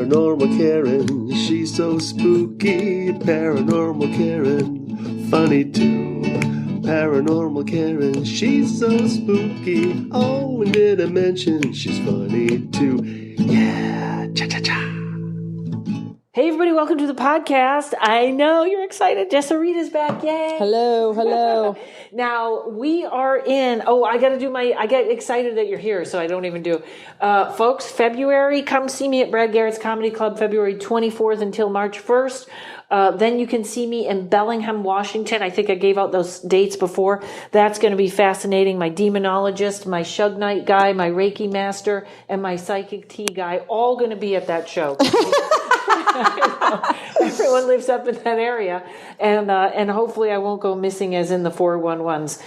Paranormal Karen, she's so spooky. Paranormal Karen, funny too. Paranormal Karen, she's so spooky. Oh, and did I mention she's funny too? Yeah, cha-cha-cha. Hey everybody, welcome to the podcast. I know you're excited. Jessa Reed is back. Yay. Hello. Now we are in, I get excited that you're here, so I don't even do. Folks, February, come see me at Brad Garrett's Comedy Club, February 24th until March 1st. Then you can see me in Bellingham, Washington. I think I gave out those dates before. That's going to be fascinating. My demonologist, my Shug Knight guy, my Reiki master, and my psychic tea guy, all going to be at that show. Everyone lives up in that area, and hopefully I won't go missing as in the 411s.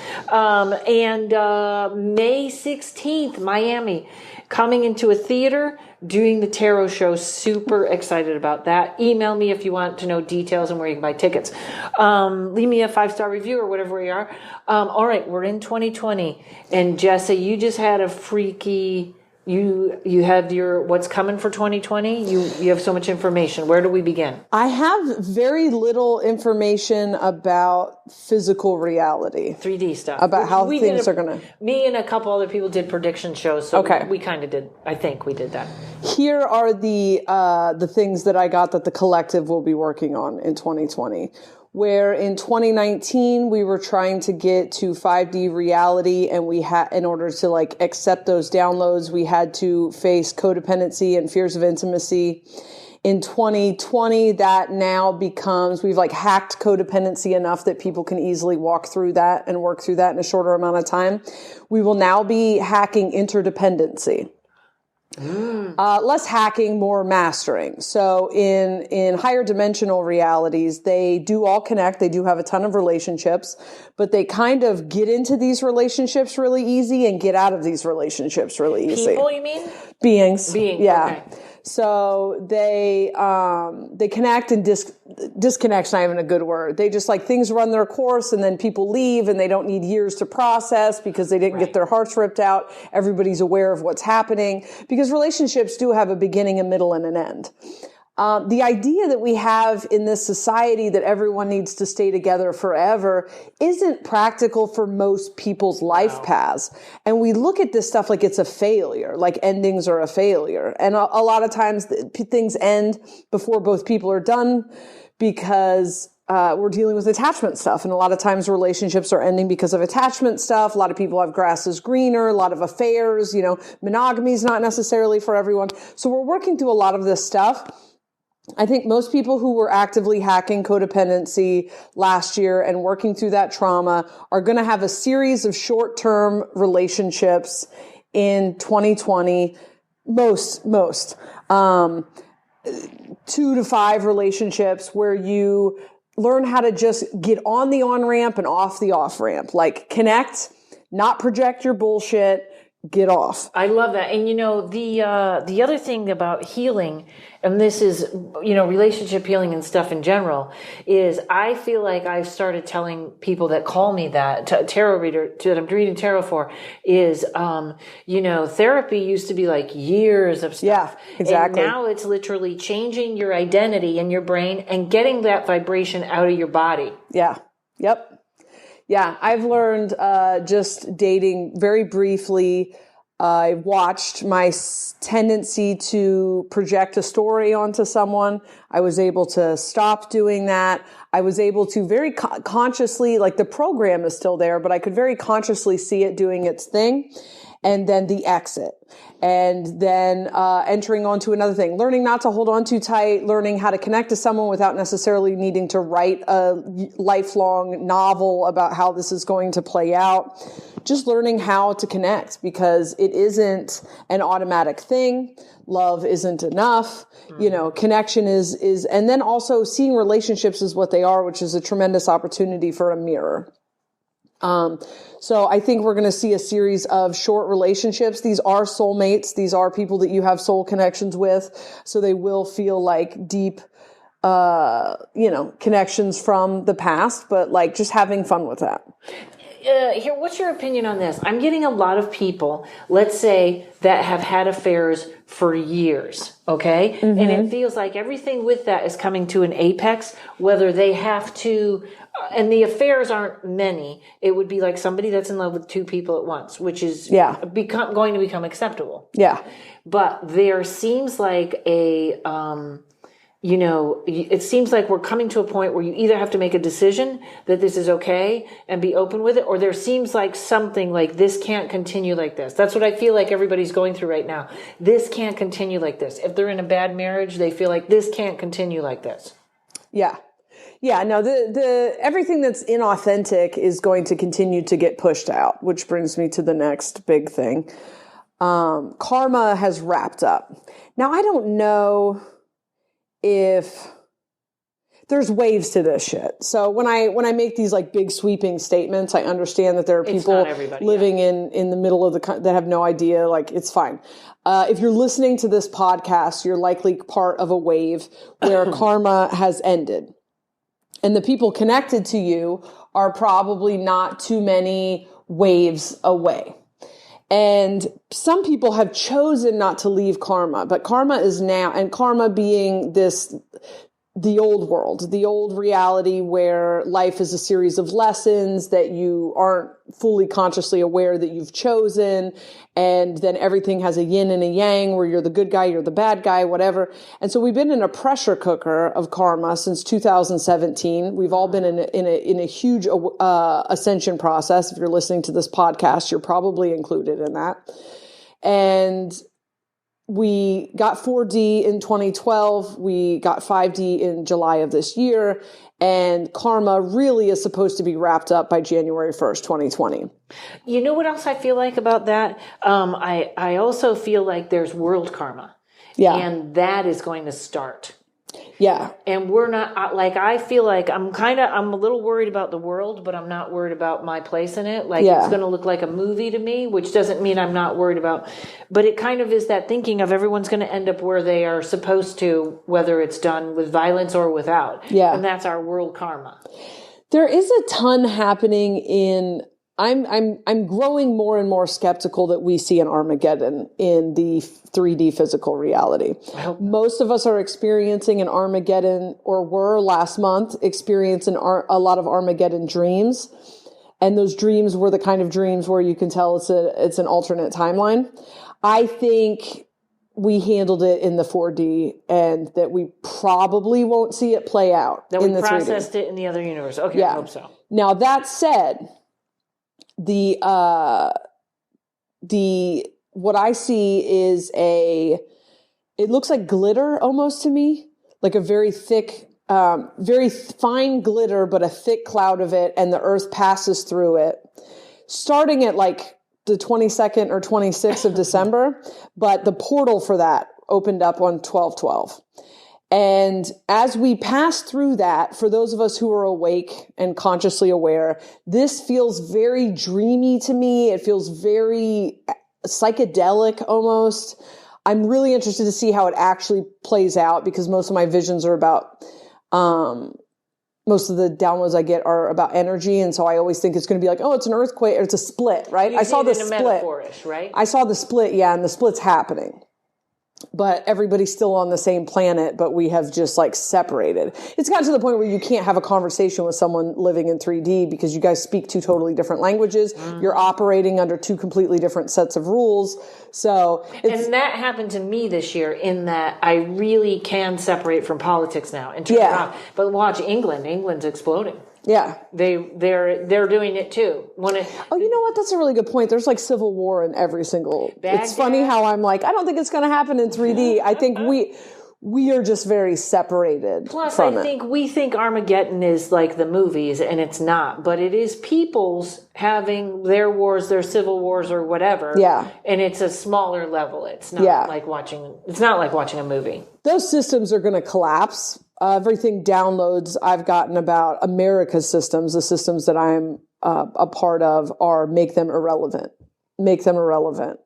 May 16th, Miami, coming into a theater, doing the tarot show. Super excited about that. Email me if you want to know details and where you can buy tickets. Leave me a 5-star review or whatever we are. All right, we're in 2020, and Jessa, you just had a freaky. You had your what's coming for 2020. You have so much information. Where do we begin? I have very little information about physical reality, 3D stuff, about how things are going to. Me and a couple other people did prediction shows, so okay. we kind of did. I think we did that. Here are the things that I got that the collective will be working on in 2020. Where in 2019, we were trying to get to 5D reality, and we had, in order to accept those downloads, we had to face codependency and fears of intimacy. In 2020, that now becomes, we've hacked codependency enough that people can easily walk through that and work through that in a shorter amount of time. We will now be hacking interdependency. Less hacking, more mastering. So in higher dimensional realities, they do all connect. They do have a ton of relationships, but they kind of get into these relationships really easy and get out of these relationships really easy. People, you mean? Beings. Okay. Yeah. So they connect and disconnect's not even a good word. They just things run their course, and then people leave, and they don't need years to process because they didn't get their hearts ripped out. Everybody's aware of what's happening because relationships do have a beginning, a middle, and an end. The idea that we have in this society that everyone needs to stay together forever isn't practical for most people's life paths. And we look at this stuff like it's a failure, like endings are a failure. And a lot of times things end before both people are done because we're dealing with attachment stuff. And a lot of times relationships are ending because of attachment stuff. A lot of people have grass is greener, a lot of affairs, monogamy is not necessarily for everyone. So we're working through a lot of this stuff. I think most people who were actively hacking codependency last year and working through that trauma are going to have a series of short-term relationships in 2020. Most 2 to 5 relationships where you learn how to just get on the on-ramp and off the off-ramp. Connect, not project your bullshit, get off. I love that. And the other thing about healing, and this is, relationship healing and stuff in general, is I feel like I've started telling people that call me that, tarot reader, that I'm reading tarot for, is, therapy used to be years of stuff. Yeah, exactly. And now it's literally changing your identity in your brain and getting that vibration out of your body. Yeah. Yep. Yeah, I've learned just dating very briefly. I watched my tendency to project a story onto someone. I was able to stop doing that. I was able to very consciously, the program is still there, but I could very consciously see it doing its thing. And then the exit. And then entering onto another thing, learning not to hold on too tight, learning how to connect to someone without necessarily needing to write a lifelong novel about how this is going to play out. Just learning how to connect because it isn't an automatic thing. Love isn't enough. Connection is, and then also seeing relationships as what they are, which is a tremendous opportunity for a mirror. So I think we're going to see a series of short relationships. These are soulmates. These are people that you have soul connections with. So they will feel like deep, connections from the past, but just having fun with that. here, what's your opinion on this? I'm getting a lot of people, let's say, that have had affairs for years, okay? And it feels like everything with that is coming to an apex, whether they have to, and the affairs aren't many. It would be like somebody that's in love with two people at once, which is going to become acceptable. Yeah. But there seems like it seems like we're coming to a point where you either have to make a decision that this is okay and be open with it, or there seems like something like this can't continue like this. That's what I feel like everybody's going through right now. This can't continue like this. If they're in a bad marriage, they feel like this can't continue like this. Yeah. Yeah, no, the everything that's inauthentic is going to continue to get pushed out, which brings me to the next big thing. Karma has wrapped up. Now, I don't know if there's waves to this shit. So when I make these like big sweeping statements, I understand that there are people living in the middle of that have no idea. Like, it's fine. If you're listening to this podcast, you're likely part of a wave where karma has ended. And the people connected to you are probably not too many waves away. And some people have chosen not to leave karma, but karma is now, and karma being the old world, the old reality where life is a series of lessons that you aren't fully consciously aware that you've chosen. And then everything has a yin and a yang where you're the good guy, you're the bad guy, whatever. And so we've been in a pressure cooker of karma since 2017. We've all been in a huge ascension process. If you're listening to this podcast, you're probably included in that. And we got 4D in 2012. We got 5D in July of this year. And karma really is supposed to be wrapped up by January 1st, 2020. You know what else I feel like about that? I also feel like there's world karma. Yeah. And that is going to start. Yeah. And we're not, like, I feel like I'm a little worried about the world, but I'm not worried about my place in it. Like, it's going to look like a movie to me, which doesn't mean I'm not worried about, but it kind of is that thinking of everyone's going to end up where they are supposed to, whether it's done with violence or without. Yeah. And that's our world karma. There is a ton happening in, I'm growing more and more skeptical that we see an Armageddon in the 3D physical reality. Most of us are experiencing an Armageddon, or were last month experiencing a lot of Armageddon dreams. And those dreams were the kind of dreams where you can tell it's an alternate timeline. I think we handled it in the 4D, and that we probably won't see it play out in the 3D. That we processed it in the other universe. Okay, yeah. I hope so. Now, that said, what I see is it looks like glitter almost to me, like a very thick, very fine glitter, but a thick cloud of it, and the earth passes through it, starting at like the 22nd or 26th of December, but the portal for that opened up on 12/12. And as we pass through that, for those of us who are awake and consciously aware, this feels very dreamy to me. It feels very psychedelic almost. I'm really interested to see how it actually plays out, because most of my visions are about, most of the downloads I get are about energy. And so I always think it's going to be like, oh, it's an earthquake, or it's a split, right? I saw the split. Right? I saw the split, yeah, and the split's happening. But everybody's still on the same planet, but we have just like separated. It's gotten to the point where you can't have a conversation with someone living in 3D because you guys speak two totally different languages. Mm-hmm. You're operating under two completely different sets of rules. So and that happened to me this year, in that I really can separate from politics now and turn it off. But watch England's exploding. Yeah. They're doing it too. You know what? That's a really good point. There's like civil war in every single. It's funny how I'm like, I don't think it's going to happen in 3D. I think we are just very separated. Plus, I think we think Armageddon is like the movies, and it's not. But it is people's having their wars, their civil wars, or whatever. Yeah. And it's a smaller level. It's not like watching. It's not like watching a movie. Those systems are going to collapse. Everything downloads I've gotten about America's systems, the systems that I'm a part of, are make them irrelevant.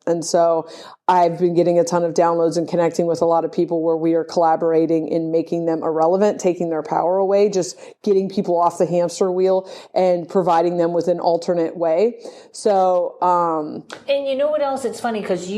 And so I've been getting a ton of downloads and connecting with a lot of people where we are collaborating in making them irrelevant, taking their power away, just getting people off the hamster wheel and providing them with an alternate way. So, and you know what else? It's funny because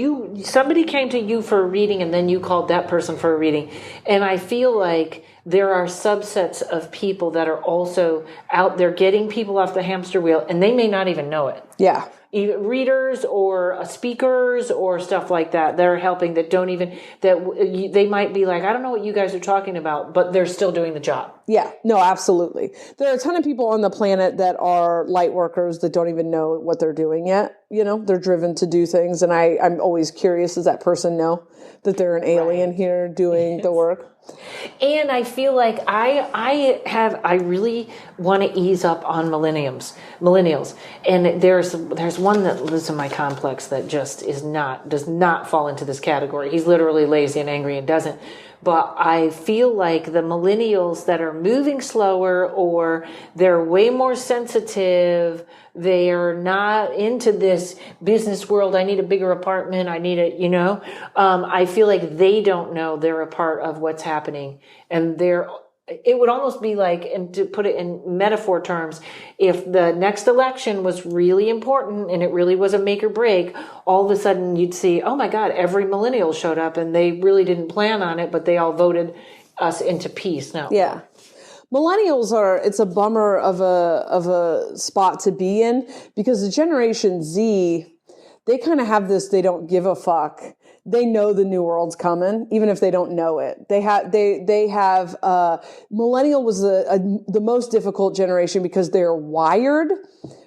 somebody came to you for a reading and then you called that person for a reading. And I feel like there are subsets of people that are also out there getting people off the hamster wheel and they may not even know it. Yeah. Either readers or speakers or stuff like that are helping that don't even, that they might be like, I don't know what you guys are talking about, but they're still doing the job. Yeah, no, absolutely. There are a ton of people on the planet that are light workers that don't even know what they're doing yet. You know, they're driven to do things. And I'm always curious, does that person know that they're an alien here doing the work? And I feel like I really want to ease up on millennials. And there's one that lives in my complex that just does not fall into this category. He's literally lazy and angry and doesn't. But I feel like the millennials that are moving slower or they're way more sensitive, they are not into this business world. I need a bigger apartment. I need it, I feel like they don't know they're a part of what's happening. And it would almost be like, and to put it in metaphor terms, if the next election was really important and it really was a make or break, all of a sudden you'd see, oh my God, every millennial showed up and they really didn't plan on it, but they all voted us into peace. No. Yeah. Millennials it's a bummer of a spot to be in because the Generation Z, they kind of have this, they don't give a fuck. They know the new world's coming, even if they don't know it. They have, millennial was the most difficult generation because they're wired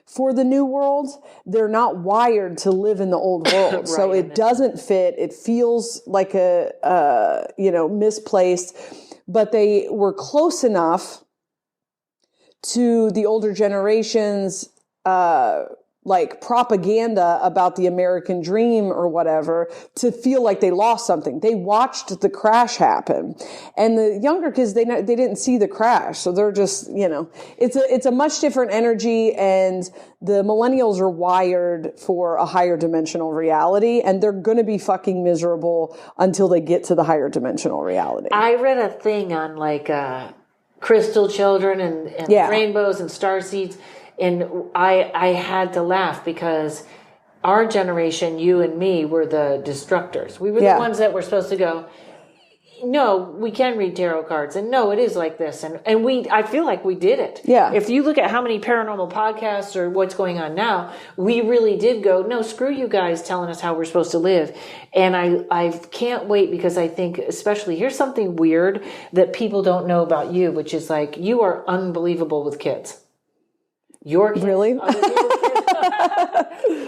for the new world. They're not wired to live in the old world. Right, so it doesn't fit. It feels like misplaced, but they were close enough to the older generations, like propaganda about the American dream or whatever to feel like they lost something. They watched the crash happen, and the younger kids, they didn't see the crash. So they're just, it's a much different energy, and the millennials are wired for a higher dimensional reality, and they're going to be fucking miserable until they get to the higher dimensional reality. I read a thing on like, crystal children and rainbows and starseeds. And I had to laugh because our generation, you and me, were the destructors. We were the ones that were supposed to go, no, we can read tarot cards. And no, it is like this. And I feel like we did it. Yeah. If you look at how many paranormal podcasts or what's going on now, we really did go, no, screw you guys telling us how we're supposed to live. And I can't wait because I think, especially, here's something weird that people don't know about you, which is like, you are unbelievable with kids. Your kids, really?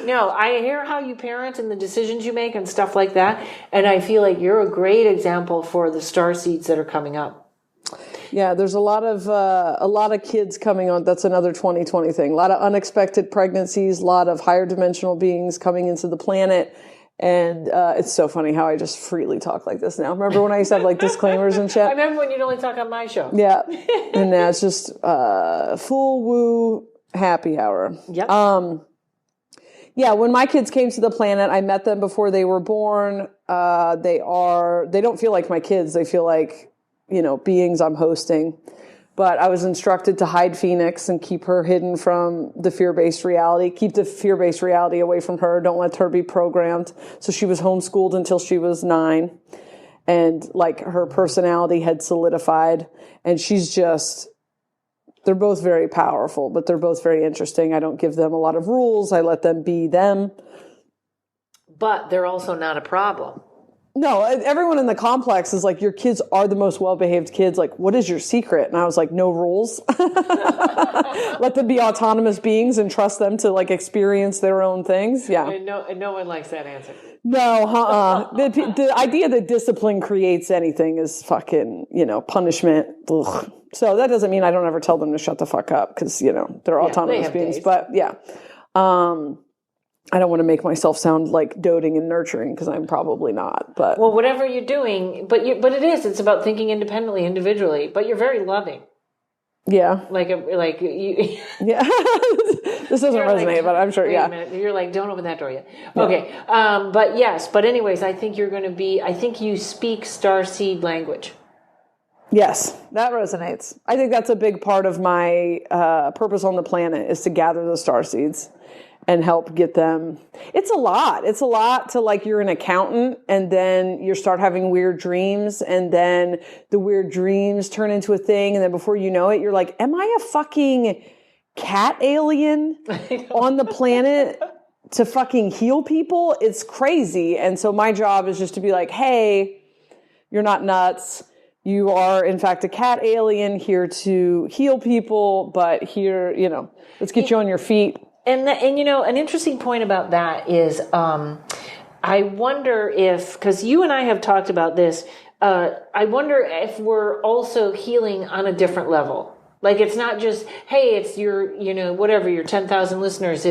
No, I hear how you parent and the decisions you make and stuff like that. And I feel like you're a great example for the starseeds that are coming up. Yeah, there's a lot of kids coming on. That's another 2020 thing. A lot of unexpected pregnancies, a lot of higher dimensional beings coming into the planet. And it's so funny how I just freely talk like this now. Remember when I used to have like disclaimers and shit? I remember when you'd only talk on my show. Yeah. And now it's just full woo happy hour. Yep. Yeah, when my kids came to the planet, I met them before they were born. They don't feel like my kids. They feel like, beings I'm hosting. But I was instructed to hide Phoenix and keep her hidden from the fear-based reality. Keep the fear-based reality away from her. Don't let her be programmed. So she was homeschooled until she was 9. And like her personality had solidified. And they're both very powerful, but they're both very interesting. I don't give them a lot of rules. I let them be them. But they're also not a problem. No, everyone in the complex is like, your kids are the most well-behaved kids. Like, what is your secret? And I was like, no rules. Let them be autonomous beings and trust them to like experience their own things. Yeah. And no one likes that answer. No, the idea that discipline creates anything is fucking, punishment. Ugh. So that doesn't mean I don't ever tell them to shut the fuck up because, they're autonomous beings. Days. But yeah, I don't want to make myself sound like doting and nurturing because I'm probably not. But well, whatever you're doing, but it's about thinking independently, individually. But you're very loving. Yeah. Like you. Yeah. This doesn't resonate, but I'm sure. Wait a minute. You're like, don't open that door yet. Okay. But yes. But anyways, I think you're going to be. I think you speak starseed language. Yes, that resonates. I think that's a big part of my purpose on the planet is to gather the starseeds and help get them. It's a lot. It's a lot to like you're an accountant and then you start having weird dreams and then the weird dreams turn into a thing. And then before you know it, you're like, am I a fucking cat alien on the planet to fucking heal people? It's crazy. And so my job is just to be like, hey, you're not nuts. You are, in fact, a cat alien here to heal people, but here, let's get you on your feet. And an interesting point about that is, I wonder if, because you and I have talked about this, I wonder if we're also healing on a different level. Like, it's not just, hey, it's your, whatever, your 10,000 listeners.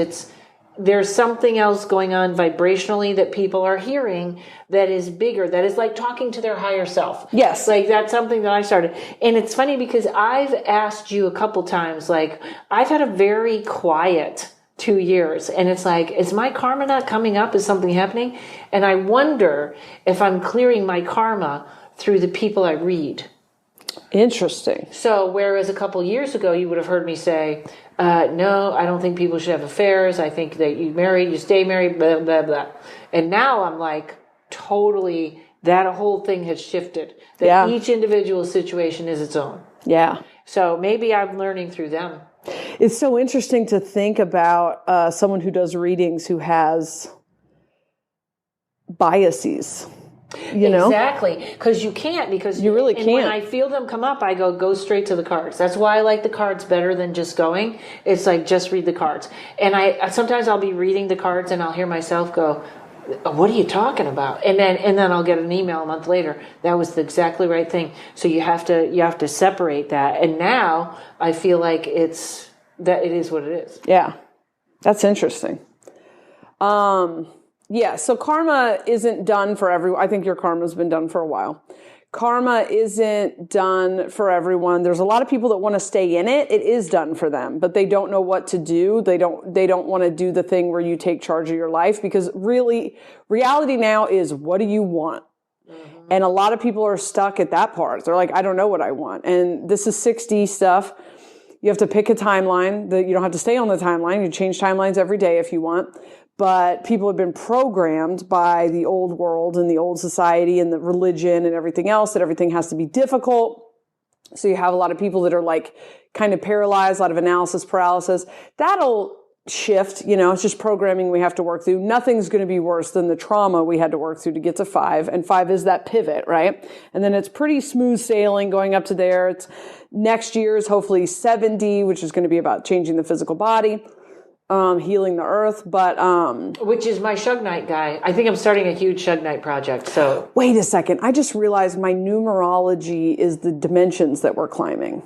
There's something else going on vibrationally that people are hearing that is bigger, that is like talking to their higher self. Yes. Like that's something that I started. And it's funny because I've asked you a couple times, like I've had a very quiet 2 years and it's like, is my karma not coming up? Is something happening? And I wonder if I'm clearing my karma through the people I read. Interesting. So whereas a couple years ago, you would have heard me say, no, I don't think people should have affairs. I think that you stay married, blah, blah, blah. And now I'm like, totally, that whole thing has shifted. That each individual situation is its own. Yeah. So maybe I'm learning through them. It's so interesting to think about someone who does readings who has biases. Exactly, because you can't, because you really can't. When I feel them come up, I go straight to the cards. That's why I like the cards better than just going. It's like just read the cards. And I sometimes I'll be reading the cards and I'll hear myself go, "What are you talking about?" And then I'll get an email a month later. That was the exactly right thing. So you have to separate that. And now I feel like it is what it is. Yeah, that's interesting. Yeah, so karma isn't done for everyone. I think your karma's been done for a while. Karma isn't done for everyone. There's a lot of people that want to stay in it. It is done for them, but they don't know what to do. They don't want to do the thing where you take charge of your life because really reality now is what do you want? Mm-hmm. And a lot of people are stuck at that part. They're like, I don't know what I want. And this is 6D stuff. You have to pick a timeline that you don't have to stay on the timeline. You change timelines every day if you want. But people have been programmed by the old world and the old society and the religion and everything else that everything has to be difficult. So you have a lot of people that are like kind of paralyzed, a lot of analysis paralysis. That'll shift, it's just programming we have to work through. Nothing's going to be worse than the trauma we had to work through to get to 5. And 5 is that pivot, right? And then it's pretty smooth sailing going up to there. It's next year is hopefully 7D, which is going to be about changing the physical body. Healing the earth, but which is my Shug Knight guy. I think I'm starting a huge Shug Knight project. So wait a second, I just realized my numerology is the dimensions that we're climbing.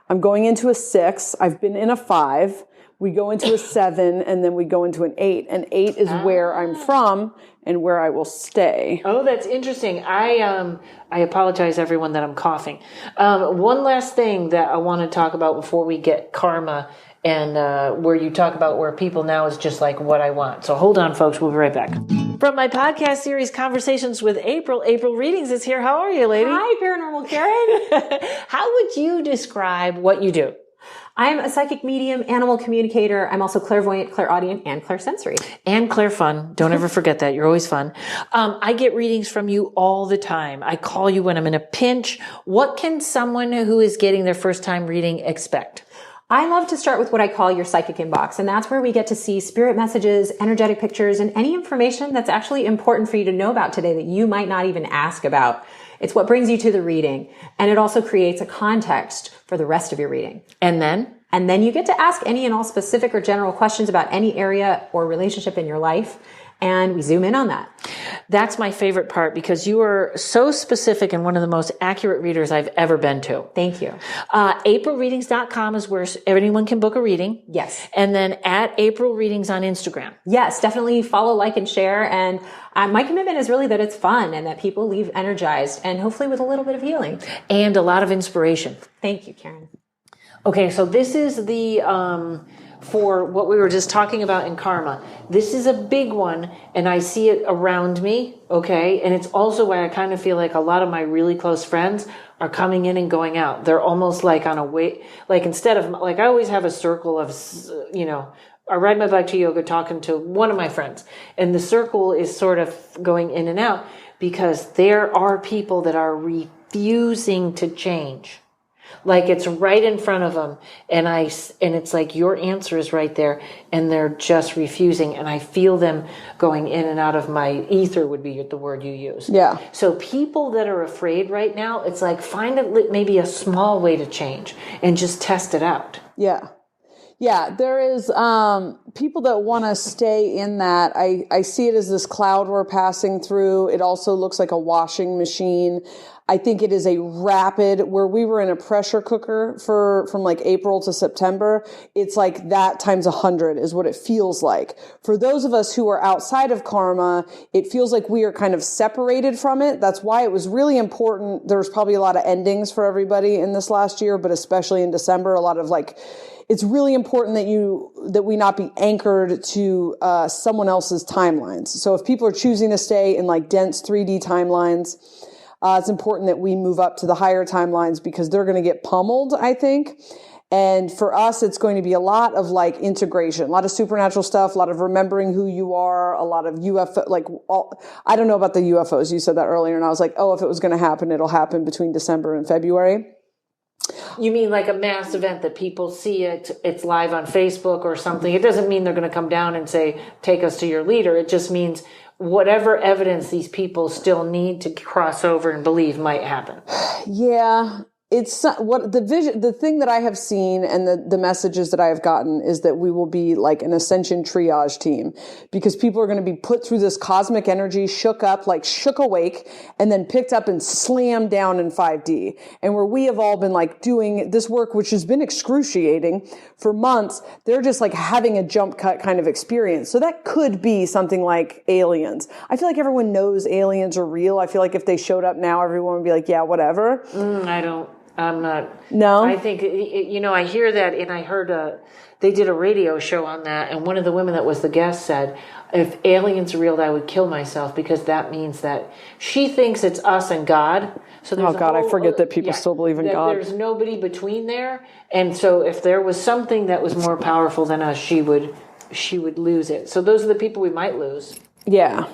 I'm going into a 6. I've been in a 5. We go into a 7, and then we go into an 8. And 8 is where I'm from and where I will stay. Oh, that's interesting. I apologize, everyone, that I'm coughing. One last thing that I want to talk about before we get karma. And where you talk about where people now is just like what I want. So hold on, folks. We'll be right back. From my podcast series, Conversations with April Readings is here. How are you, lady? Hi, Paranormal Karen. How would you describe what you do? I'm a psychic medium, animal communicator. I'm also clairvoyant, clairaudient, and clairsensory. And clairfun. Don't ever forget that. You're always fun. I get readings from you all the time. I call you when I'm in a pinch. What can someone who is getting their first time reading expect? I love to start with what I call your psychic inbox, and that's where we get to see spirit messages, energetic pictures, and any information that's actually important for you to know about today that you might not even ask about. It's what brings you to the reading, and it also creates a context for the rest of your reading. And then you get to ask any and all specific or general questions about any area or relationship in your life, and we zoom in on that. That's my favorite part because you are so specific and one of the most accurate readers I've ever been to. Thank you. AprilReadings.com is where anyone can book a reading. Yes. And then at April Readings on Instagram. Yes, definitely follow, like, and share. And my commitment is really that it's fun and that people leave energized and hopefully with a little bit of healing. And a lot of inspiration. Thank you, Karen. Okay, so this is the for what we were just talking about in karma. This is a big one, and I see it around me, okay? And it's also why I kind of feel like a lot of my really close friends are coming in and going out. They're almost like on a way, like instead of, like I always have a circle of, I ride my bike to yoga talking to one of my friends, and the circle is sort of going in and out because there are people that are refusing to change. Like it's right in front of them, and it's like your answer is right there, and they're just refusing, and I feel them going in and out of my ether would be the word you use. Yeah. So people that are afraid right now, it's like find maybe a small way to change and just test it out. Yeah. Yeah, there is people that want to stay in that. I see it as this cloud we're passing through. It also looks like a washing machine. I think it is a rapid, where we were in a pressure cooker from like April to September. It's like that times 100 is what it feels like. For those of us who are outside of karma, it feels like we are kind of separated from it. That's why it was really important. There was probably a lot of endings for everybody in this last year, but especially in December, a lot of like, it's really important that we not be anchored to someone else's timelines. So if people are choosing to stay in like dense 3D timelines, it's important that we move up to the higher timelines because they're going to get pummeled, I think. And for us, it's going to be a lot of like integration, a lot of supernatural stuff, a lot of remembering who you are, a lot of UFO, I don't know about the UFOs. You said that earlier. And I was like, oh, if it was going to happen, it'll happen between December and February. You mean like a mass event that people see it's live on Facebook or something. It doesn't mean they're going to come down and say, take us to your leader. It just means whatever evidence these people still need to cross over and believe might happen. Yeah. It's what the thing that I have seen and the messages that I have gotten is that we will be like an ascension triage team because people are going to be put through this cosmic energy, shook awake, and then picked up and slammed down in 5D. And where we have all been like doing this work, which has been excruciating for months, they're just like having a jump cut kind of experience. So that could be something like aliens. I feel like everyone knows aliens are real. I feel like if they showed up now, everyone would be like, yeah, whatever. I'm not. No. I think, I hear that, and I heard they did a radio show on that, and one of the women that was the guest said, if aliens are real, I would kill myself because that means that she thinks it's us and God. So there's I forget that people still believe in God. There's nobody between there, and so if there was something that was more powerful than us, she would lose it. So those are the people we might lose. Yeah,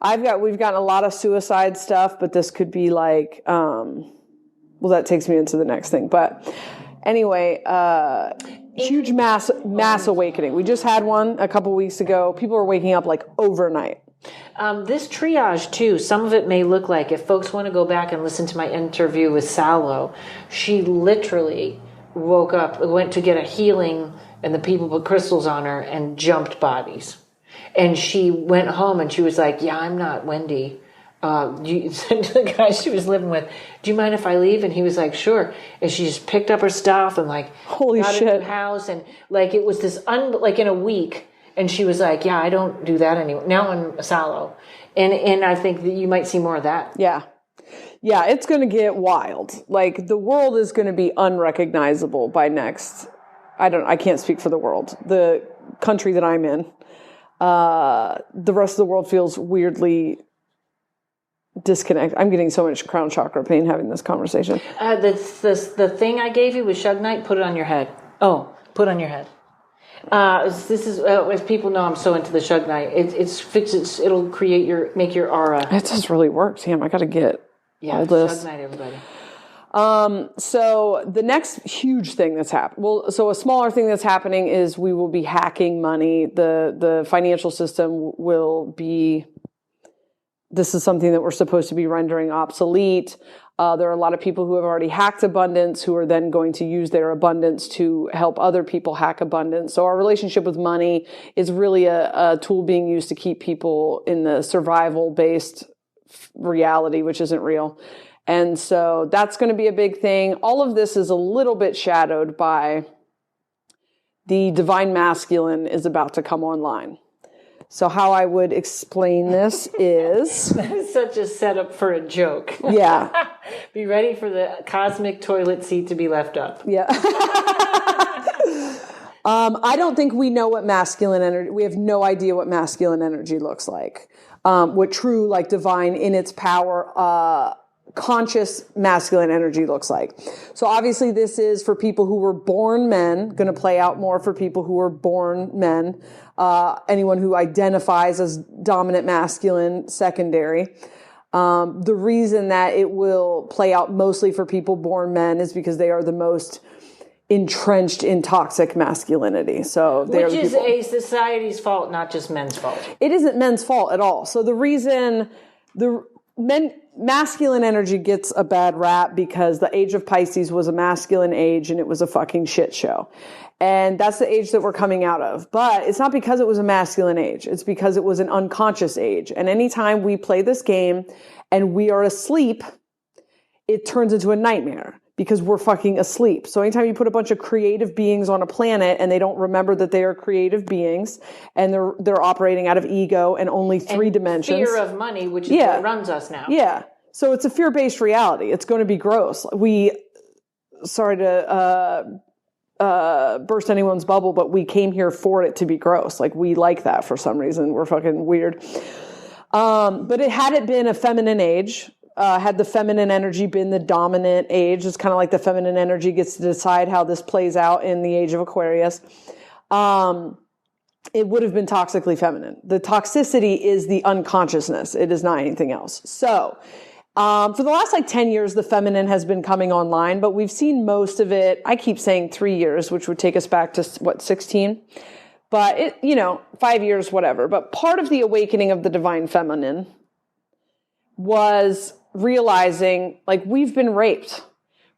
we've gotten a lot of suicide stuff, but this could be like. Well, that takes me into the next thing. But anyway, huge mass awakening. We just had one a couple weeks ago. People are waking up like overnight. This triage, too, some of it may look like, if folks want to go back and listen to my interview with Salo, she literally woke up, went to get a healing, and the people put crystals on her and jumped bodies. And she went home and she was like, yeah, I'm not Wendy. You said to the guy she was living with, do you mind if I leave? And he was like, sure. And she just picked up her stuff and like, holy got shit, a new house. And like, it was this, like in a week. And she was like, yeah, I don't do that anymore. Now I'm a Salo. And I think that you might see more of that. Yeah. Yeah. It's going to get wild. Like the world is going to be unrecognizable by next. I can't speak for the world. The country that I'm in, the rest of the world feels weirdly disconnect. I'm getting so much crown chakra pain having this conversation. The thing I gave you was Shugnite. Put it on your head. Oh, put on your head. This is as people know, I'm so into the Shugnite. It'll make your aura. It just really works. Damn, I got to get all this. Shugnite, everybody. So the next huge thing that's happened. Well, so a smaller thing that's happening is we will be hacking money. The financial system will be. This is something that we're supposed to be rendering obsolete. There are a lot of people who have already hacked abundance who are then going to use their abundance to help other people hack abundance. So our relationship with money is really a tool being used to keep people in the survival-based reality, which isn't real. And so that's going to be a big thing. All of this is a little bit shadowed by the divine masculine is about to come online. So how I would explain this is... That is such a setup for a joke. Yeah. Be ready for the cosmic toilet seat to be left up. Yeah. I don't think we know what masculine energy, we have no idea what masculine energy looks like. What true, like divine in its power, conscious masculine energy looks like. So obviously this is for people who were born men, going to play out more for people who were born men, anyone who identifies as dominant masculine, secondary. The reason that it will play out mostly for people born men is because they are the most entrenched in toxic masculinity. So which is a society's fault, not just men's fault. It isn't men's fault at all. So the reason masculine energy gets a bad rap because the age of Pisces was a masculine age and it was a fucking shit show. And that's the age that we're coming out of. But it's not because it was a masculine age. It's because it was an unconscious age. And anytime we play this game and we are asleep, it turns into a nightmare because we're fucking asleep. So anytime you put a bunch of creative beings on a planet and they don't remember that they are creative beings and they're operating out of ego and only three dimensions. Fear of money, which is what runs us now. Yeah. So it's a fear-based reality. It's going to be gross. Sorry to burst anyone's bubble, but we came here for it to be gross. Like we like that for some reason. We're fucking weird. But had it been a feminine age, had the feminine energy been the dominant age, it's kind of like the feminine energy gets to decide how this plays out in the age of Aquarius. It would have been toxically feminine. The toxicity is the unconsciousness. It is not anything else. So, for the last 10 years, the feminine has been coming online, but we've seen most of it. I keep saying 3 years, which would take us back to 16? But 5 years, whatever. But part of the awakening of the divine feminine was realizing we've been raped,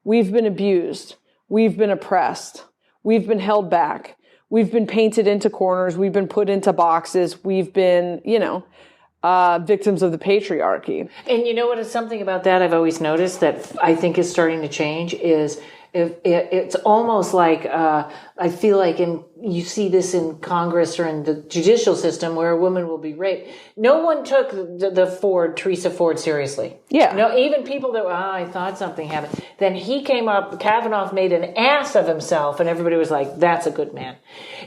we've been abused, we've been oppressed, we've been held back, we've been painted into corners, we've been put into boxes, we've been, victims of the patriarchy. And you know what is something about that I've always noticed that I think is starting to change is it's almost like I feel like you see this in Congress or in the judicial system where a woman will be raped. No one took Teresa Ford seriously. Yeah. No, even people that I thought something happened. Then he came up, Kavanaugh made an ass of himself, and everybody was like, "That's a good man."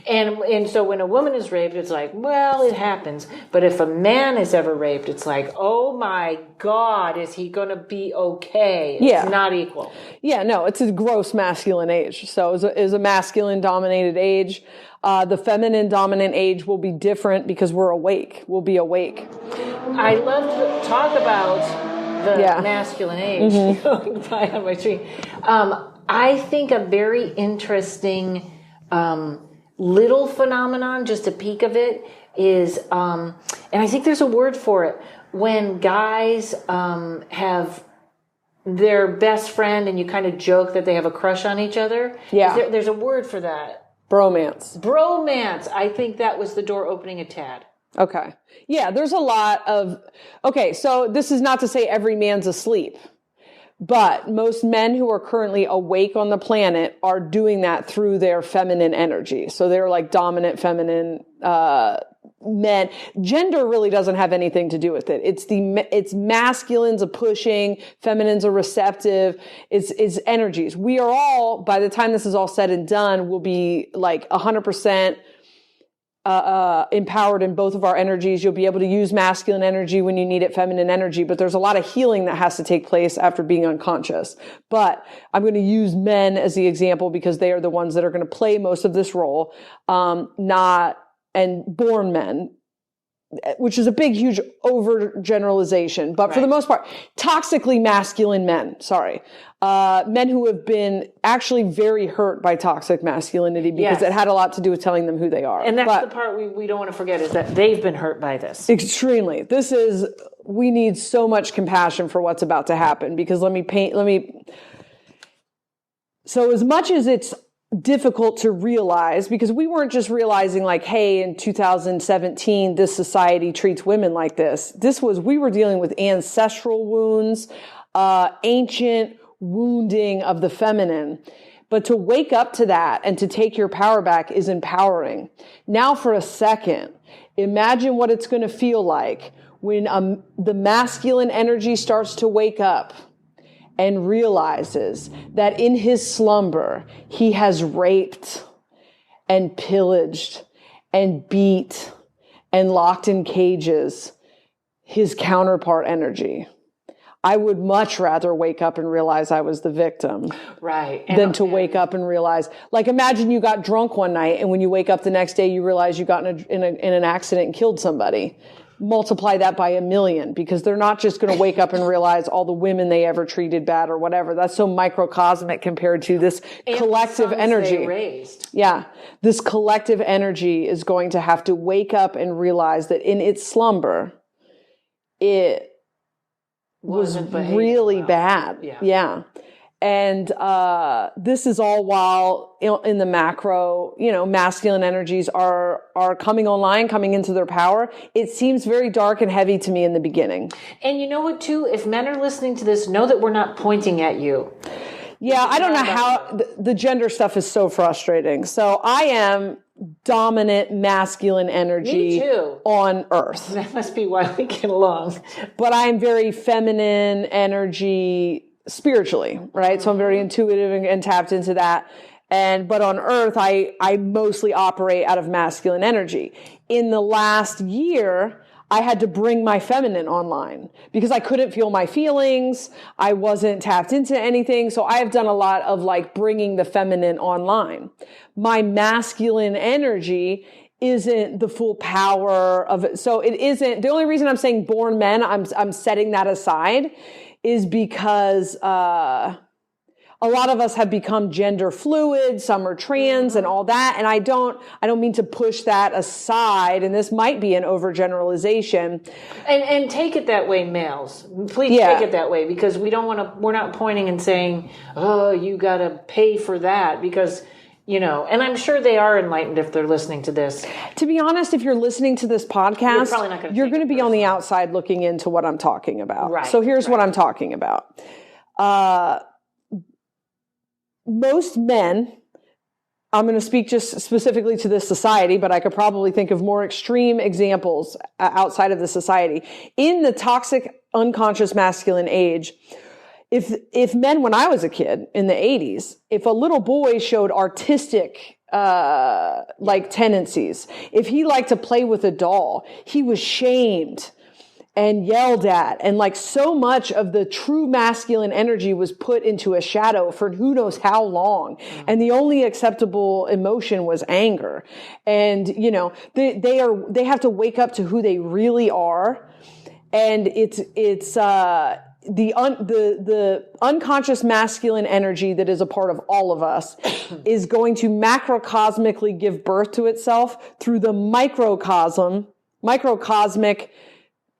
And so when a woman is raped, it's like, well, it happens. But if a man is ever raped, it's like, oh my God, is he going to be okay? It's not equal. Yeah, no, it's a gross masculine age. So it's a masculine dominated age. The feminine dominant age will be different because we're awake. We'll be awake. I love to talk about the masculine age. Going by on my tree. I think a very interesting little phenomenon, just a peek of it, is, and I think there's a word for it, when guys have their best friend and you kind of joke that they have a crush on each other. Yeah. There's a word for that. Bromance. I think that was the door opening a tad. Okay. Yeah, there's a lot of... Okay, so this is not to say every man's asleep, but most men who are currently awake on the planet are doing that through their feminine energy. So they're dominant feminine men. Gender really doesn't have anything to do with it. It's masculines are pushing, feminines are receptive. It's energies. We are all, by the time this is all said and done, will be 100% empowered in both of our energies. You'll be able to use masculine energy when you need it, feminine energy, but there's a lot of healing that has to take place after being unconscious. But I'm going to use men as the example because they are the ones that are going to play most of this role, and born men, which is a big, huge overgeneralization. But for the most part, toxically masculine men, men who have been actually very hurt by toxic masculinity because it had a lot to do with telling them who they are. And that's the part we don't want to forget is that they've been hurt by this. Extremely. We need so much compassion for what's about to happen because so as much as it's difficult to realize, because we weren't just realizing hey, in 2017, this society treats women like this. We were dealing with ancestral wounds, ancient wounding of the feminine. But to wake up to that and to take your power back is empowering. Now for a second, imagine what it's going to feel like when the masculine energy starts to wake up and realizes that in his slumber, he has raped and pillaged and beat and locked in cages his counterpart energy. I would much rather wake up and realize I was the victim. Right. Than to wake up and realize, like, imagine you got drunk one night and when you wake up the next day, you realize you got in an accident and killed somebody. Multiply that by 1,000,000, because they're not just going to wake up and realize all the women they ever treated bad or whatever. That's so microcosmic compared to this collective energy. They raised. Yeah. This collective energy is going to have to wake up and realize that in its slumber, it was really bad. Yeah. And this is all while in the macro, masculine energies are coming online, coming into their power. It seems very dark and heavy to me in the beginning. And you know what, too? If men are listening to this, know that we're not pointing at you. Yeah, I don't know how the gender stuff is so frustrating. So I am dominant masculine energy on Earth. That must be why we get along. But I am very feminine energy spiritually, right? So I'm very intuitive and tapped into that. But on Earth, I mostly operate out of masculine energy. In the last year, I had to bring my feminine online because I couldn't feel my feelings. I wasn't tapped into anything. So I've done a lot of like bringing the feminine online. My masculine energy isn't the full power of it. So it isn't, the only reason I'm saying born men, I'm setting that aside, is because a lot of us have become gender fluid, some are trans and all that, and I don't mean to push that aside, and this might be an overgeneralization. And take it that way, males. Please take it that way, because we're not pointing and saying, oh, you gotta pay for that, because and I'm sure they are enlightened if they're listening to this. To be honest, if you're listening to this podcast, you're going to be on the outside looking into what I'm talking about. Right, so here's what I'm talking about. Most men, I'm going to speak just specifically to this society, but I could probably think of more extreme examples outside of the society. In the toxic, unconscious masculine age, if men, when I was a kid in the 80s, if a little boy showed artistic tendencies, if he liked to play with a doll, he was shamed and yelled at, and like so much of the true masculine energy was put into a shadow for who knows how long. And the only acceptable emotion was anger. And they have to wake up to who they really are. And it's the unconscious masculine energy that is a part of all of us is going to macrocosmically give birth to itself through the microcosmic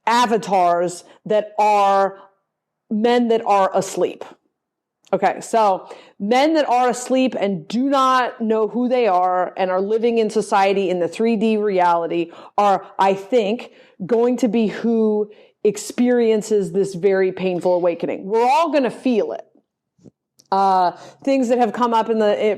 avatars that are men that are asleep. Okay, so men that are asleep and do not know who they are and are living in society in the 3D reality are, I think, going to be who experiences this very painful awakening. We're all going to feel it. Things that have come up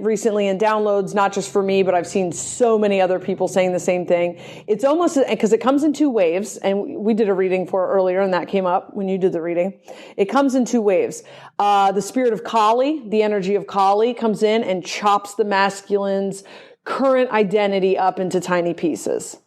recently in downloads, not just for me, but I've seen so many other people saying the same thing. It's almost, because it comes in two waves, and we did a reading for it earlier, and that came up when you did the reading. It comes in two waves. The spirit of Kali, the energy of Kali, comes in and chops the masculine's current identity up into tiny pieces.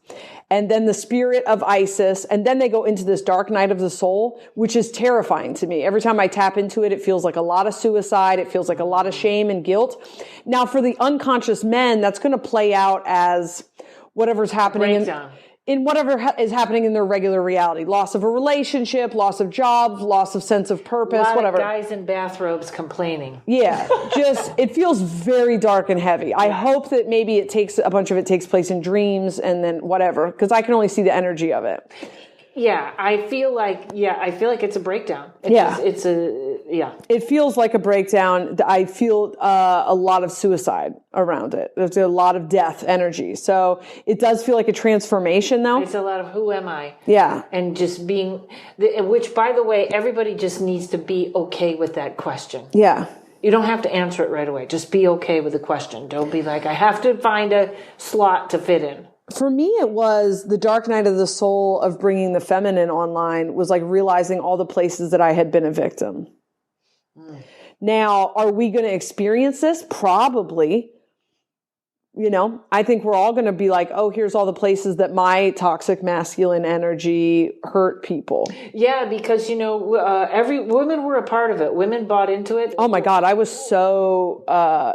And then the spirit of Isis, and then they go into this dark night of the soul, which is terrifying to me. Every time I tap into it, it feels like a lot of suicide. It feels like a lot of shame and guilt. Now, for the unconscious men, that's going to play out as whatever's happening in whatever is happening in their regular reality. Loss of a relationship, loss of job, loss of sense of purpose, whatever. Of guys in bathrobes complaining. Yeah, it feels very dark and heavy. I hope that maybe a bunch of it takes place in dreams and then whatever, because I can only see the energy of it. Yeah, I feel like it's a breakdown. It feels like a breakdown. I feel a lot of suicide around it. There's a lot of death energy. So it does feel like a transformation, though. It's a lot of who am I? Yeah. And just being, which, by the way, everybody just needs to be okay with that question. Yeah. You don't have to answer it right away. Just be okay with the question. Don't be like, I have to find a slot to fit in. For me, it was the dark night of the soul of bringing the feminine online was like realizing all the places that I had been a victim. Now, are we going to experience this? Probably. You know, I think we're all going to be like, oh, here's all the places that my toxic masculine energy hurt people. Yeah, because, you know, every women were a part of it. Women bought into it. Oh my God, I was so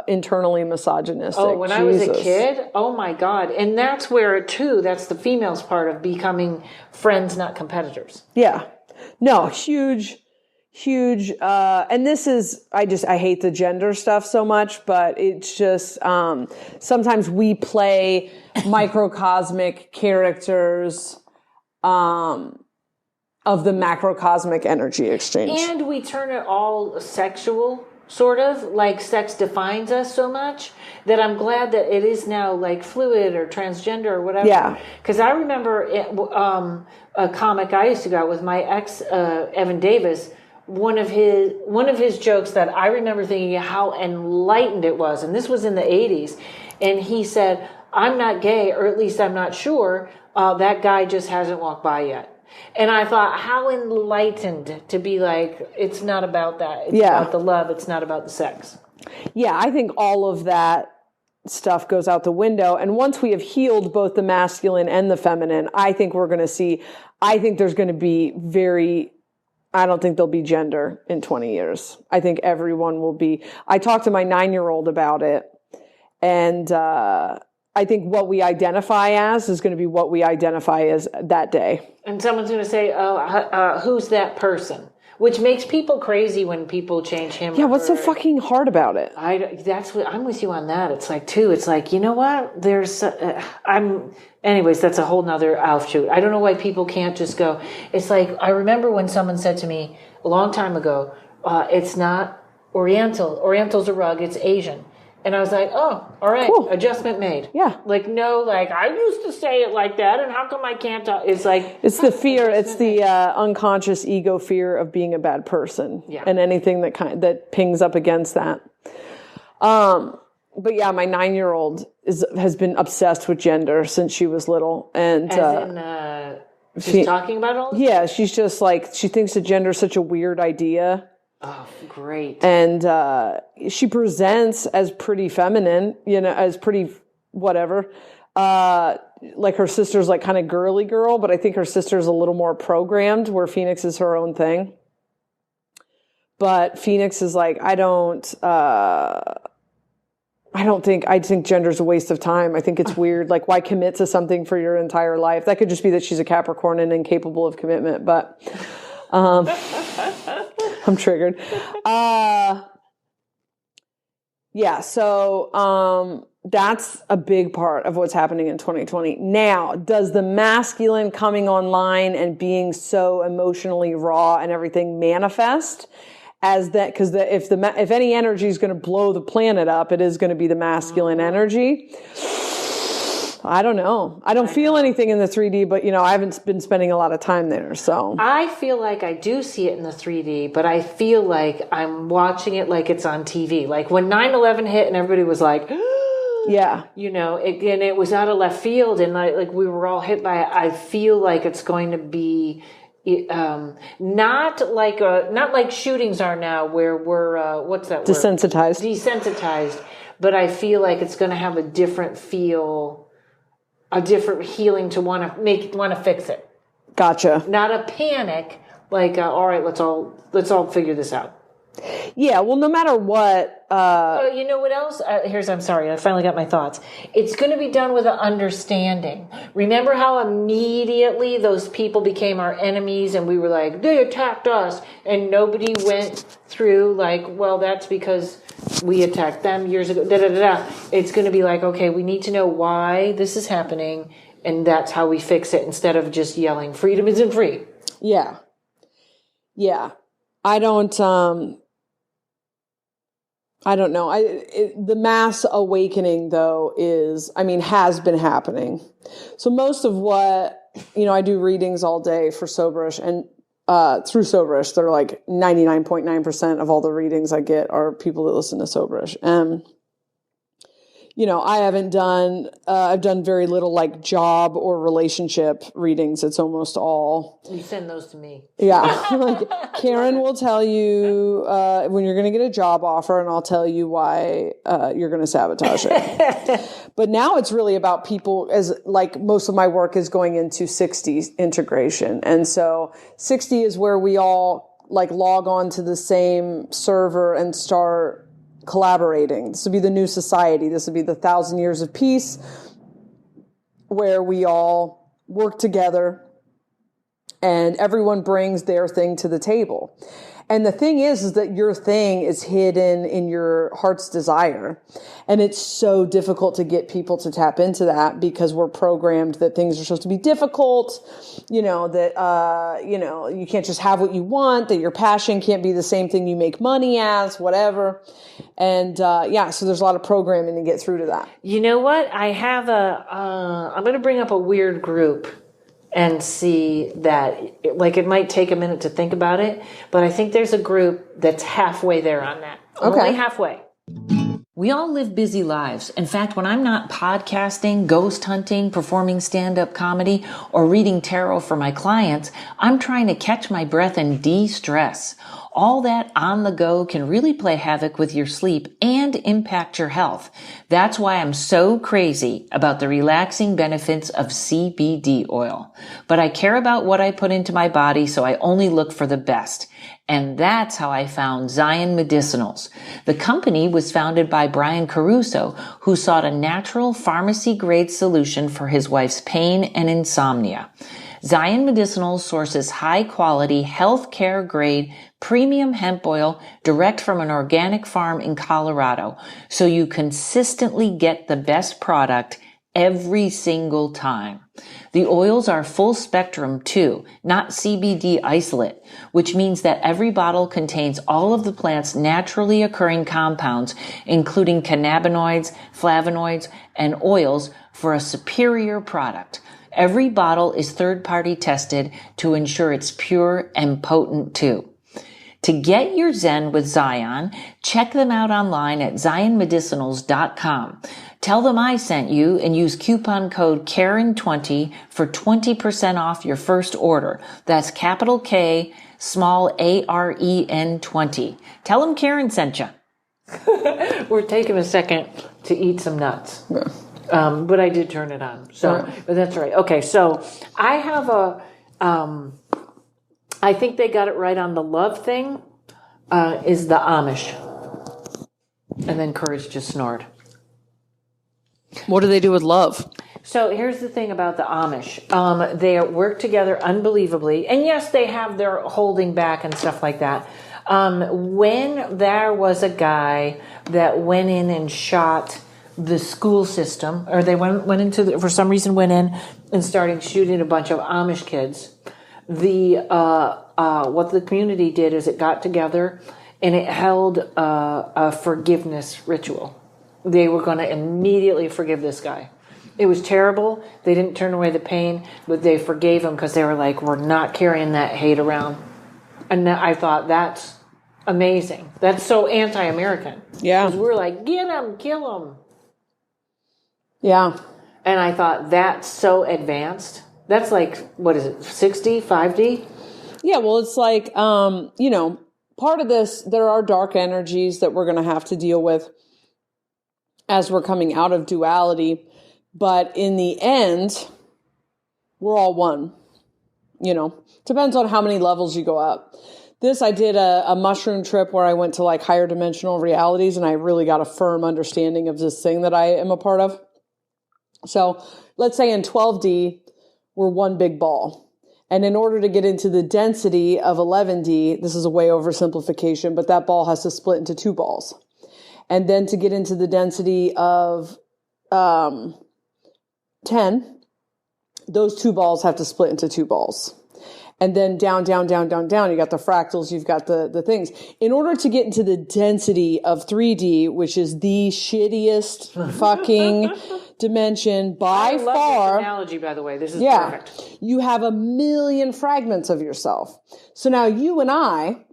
internally misogynistic. Oh, when I was a kid, oh my God. And that's where, too, that's the females part of becoming friends, not competitors. Yeah. No, huge. And this is, I hate the gender stuff so much, but it's just, sometimes we play microcosmic characters, of the macrocosmic energy exchange. And we turn it all sexual, sort of, like sex defines us so much that I'm glad that it is now like fluid or transgender or whatever. Yeah. Because I remember a comic I used to go out with, my ex, Evan Davis. One of his jokes that I remember thinking how enlightened it was, and this was in the 80s, and he said, I'm not gay, or at least I'm not sure, that guy just hasn't walked by yet. And I thought, how enlightened to be like, it's not about that. It's about the love. It's not about the sex. Yeah, I think all of that stuff goes out the window. And once we have healed both the masculine and the feminine, I think there's going to be I don't think there'll be gender in 20 years. I think everyone will be. I talked to my 9-year-old about it, and I think what we identify as is going to be what we identify as that day. And someone's going to say, who's that person? Which makes people crazy when people change him. Yeah, what's so fucking hard about it? I'm with you on that. It's like, you know what? Anyways, that's a whole nother offshoot. I don't know why people can't just go. It's like, I remember when someone said to me a long time ago, it's not Oriental. Oriental's a rug. It's Asian. And I was like, oh, all right, cool. Adjustment made. Yeah. Like, no, like, I used to say it like that, and how come I can't talk? It's like... It's the fear, it's the unconscious ego fear of being a bad person. Yeah. And anything that pings up against that. But yeah, my 9-year-old has been obsessed with gender since she was little. And she's talking about it all? Yeah, she's just like, she thinks that gender is such a weird idea. Oh, great. And she presents as pretty feminine, you know, as pretty whatever. Like her sister's like kind of girly girl, but I think her sister's a little more programmed, where Phoenix is her own thing. But Phoenix is like, I think gender's a waste of time. I think it's weird. Like, why commit to something for your entire life? That could just be that she's a Capricorn and incapable of commitment, but I'm triggered. Yeah, so that's a big part of what's happening in 2020. Now, does the masculine coming online and being so emotionally raw and everything manifest as that? Because if any energy is going to blow the planet up, it is going to be the masculine energy. I don't know. I don't feel anything in the 3D, but, you know, I haven't been spending a lot of time there, so. I feel like I do see it in the 3D, but I feel like I'm watching it like it's on TV. Like when 9/11 hit and everybody was like, yeah, you know, and it was out of left field, and like we were all hit by it. I feel like it's going to be not like shootings are now, where we're what's that word? Desensitized. But I feel like it's going to have a different feel, a different healing to want to fix it. Gotcha. Not a panic, like all right, let's all figure this out. Yeah, well, no matter what. You know what else? I'm sorry, I finally got my thoughts. It's going to be done with an understanding. Remember how immediately those people became our enemies, and we were like, they attacked us, and nobody went through like, well, that's because we attacked them years ago. It's going to be like, okay, we need to know why this is happening, and that's how we fix it, instead of just yelling, freedom isn't free. Yeah. Yeah. I don't know. The mass awakening, though, has been happening. So most of what, I do readings all day for Soberish, and through Soberish, they're like 99.9% of all the readings I get are people that listen to Soberish. And, I haven't done, I've done very little like job or relationship readings. It's almost all. You send those to me. Yeah. Like Karen will tell you when you're going to get a job offer, and I'll tell you why you're going to sabotage it. But now it's really about people, as like most of my work is going into 60 integration. And so 60 is where we all like log on to the same server and start collaborating. This would be the new society. This would be the 1,000 years of peace, where we all work together and everyone brings their thing to the table. And the thing is that your thing is hidden in your heart's desire. And it's so difficult to get people to tap into that because we're programmed that things are supposed to be difficult, that, you can't just have what you want, that your passion can't be the same thing you make money as, whatever. And, so there's a lot of programming to get through to that. You know what? I have I'm going to bring up a weird group and see that, it might take a minute to think about it, but I think there's a group that's halfway there on that. Okay. Only halfway. We all live busy lives. In fact, when I'm not podcasting, ghost hunting, performing stand-up comedy, or reading tarot for my clients, I'm trying to catch my breath and de-stress. All that on the go can really play havoc with your sleep and impact your health. That's why I'm so crazy about the relaxing benefits of CBD oil. But I care about what I put into my body, so I only look for the best. And that's how I found Zion Medicinals. The company was founded by Brian Caruso, who sought a natural pharmacy-grade solution for his wife's pain and insomnia. Zion Medicinals sources high-quality, healthcare-grade, premium hemp oil direct from an organic farm in Colorado, so you consistently get the best product every single time. The oils are full spectrum too, not CBD isolate, which means that every bottle contains all of the plant's naturally occurring compounds, including cannabinoids, flavonoids, and oils for a superior product. Every bottle is third-party tested to ensure it's pure and potent too. To get your Zen with Zion, check them out online at zionmedicinals.com. Tell them I sent you and use coupon code Karen20 for 20% off your first order. That's capital K, small AREN 20. Tell them Karen sent you. We're taking a second to eat some nuts. Yeah. But I did turn it on. So, but that's right. Okay. So I have I think they got it right on the love thing, is the Amish. And then Courage just snored. What do they do with love? So here's the thing about the Amish. They work together unbelievably. And yes, they have their holding back and stuff like that. When there was a guy that went in and shot the school system, or they went into for some reason went in and started shooting a bunch of Amish kids, what the community did is it got together and it held a forgiveness ritual. They were going to immediately forgive this guy. It was terrible. They didn't turn away the pain, but they forgave him because they were like, we're not carrying that hate around. And I thought, that's amazing. That's so anti-American. Yeah. Because we're like, get him, kill him. Yeah. And I thought, that's so advanced. That's like, what is it, 60, 5D? Yeah, well, it's like, part of this, there are dark energies that we're going to have to deal with as we're coming out of duality. But in the end, we're all one. Depends on how many levels you go up. I did a mushroom trip where I went to like higher dimensional realities, and I really got a firm understanding of this thing that I am a part of. So let's say in 12D, we're one big ball. And in order to get into the density of 11D, this is a way oversimplification, but that ball has to split into two balls. And then to get into the density of 10, those two balls have to split into two balls. And then down, down, down, down, down, you got the fractals, you've got the things. In order to get into the density of 3D, which is the shittiest fucking dimension by far. I love this analogy, by the way. This is perfect. You have 1 million fragments of yourself. So now you and I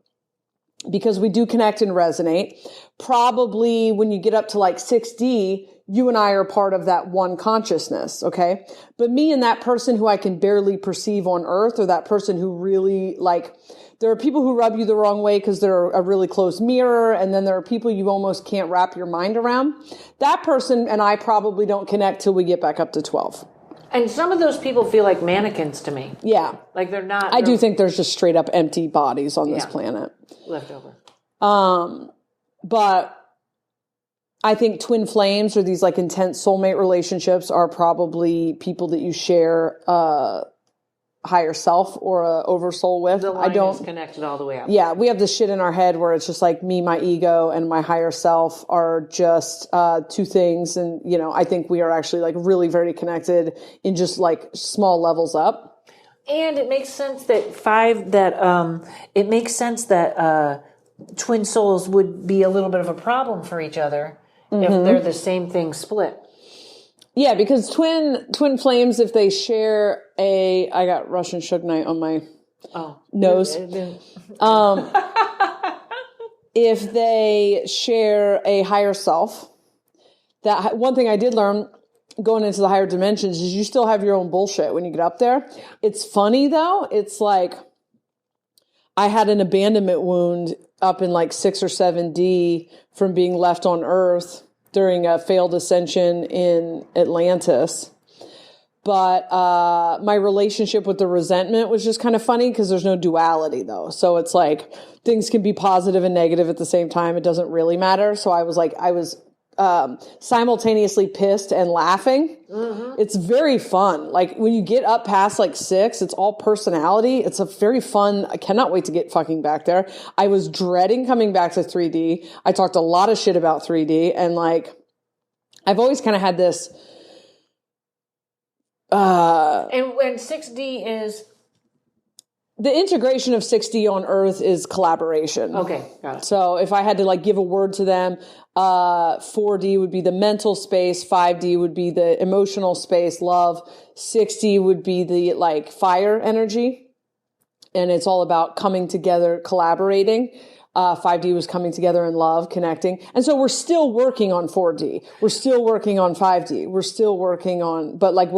because we do connect and resonate. Probably when you get up to like 6D, you and I are part of that one consciousness, okay? But me and that person who I can barely perceive on earth, or that person who really like, there are people who rub you the wrong way because they're a really close mirror, and then there are people you almost can't wrap your mind around. That person and I probably don't connect till we get back up to 12. And some of those people feel like mannequins to me. Yeah. Like they're not. I do think there's just straight up empty bodies on this planet. Leftover. But I think twin flames, or these like intense soulmate relationships, are probably people that you share higher self or a oversoul with. The line is connected all the way up. Yeah, we have this shit in our head where it's just like me, my ego, and my higher self are just two things. And, you know, I think we are actually like really very connected in just like small levels up. And it makes sense that twin souls would be a little bit of a problem for each other if they're the same thing split. Yeah, because twin flames, if they share I got Russian Suge Knight on my nose. If they share a higher self, that one thing I did learn going into the higher dimensions is you still have your own bullshit when you get up there. It's funny though. It's like I had an abandonment wound up in like 6 or 7D from being left on Earth during a failed ascension in Atlantis. But my relationship with the resentment was just kind of funny because there's no duality though. So it's like things can be positive and negative at the same time. It doesn't really matter. So I was simultaneously pissed and laughing. It's very fun. Like when you get up past like 6, it's all personality. It's a very fun. I cannot wait to get fucking back there. I was dreading coming back to 3D. I talked a lot of shit about 3D, and like I've always kind of had this. And when 6D is. The integration of 6D on Earth is collaboration. Okay, got it. So if I had to like give a word to them, 4D would be the mental space, 5D would be the emotional space, love, 6D would be the like fire energy. And it's all about coming together, collaborating. 5D was coming together in love, connecting. And so we're still working on 4D. We're still working on 5D. We're still working on, but like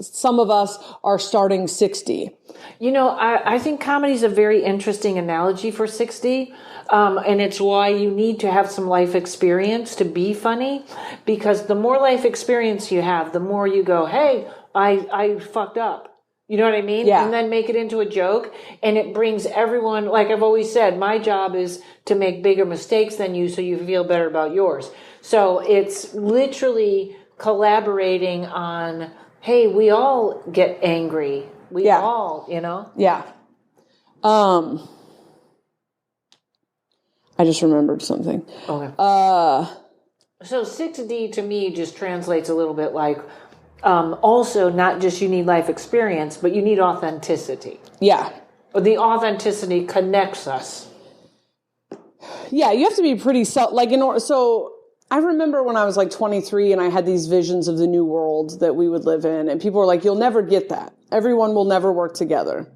some of us are starting 6D. You know, I think comedy is a very interesting analogy for 6D. And it's why you need to have some life experience to be funny, because the more life experience you have, the more you go, hey, I fucked up. You know what I mean? Yeah. And then make it into a joke, and it brings everyone, like I've always said, my job is to make bigger mistakes than you so you feel better about yours. So it's literally collaborating on, hey, we all get angry. We all, you know? Yeah. I just remembered something. Okay. So 6D to me just translates a little bit like, also not just you need life experience, but you need authenticity. Yeah. The authenticity connects us. Yeah, you have to be pretty so I remember when I was like 23 and I had these visions of the new world that we would live in, and people were like, you'll never get that. Everyone will never work together.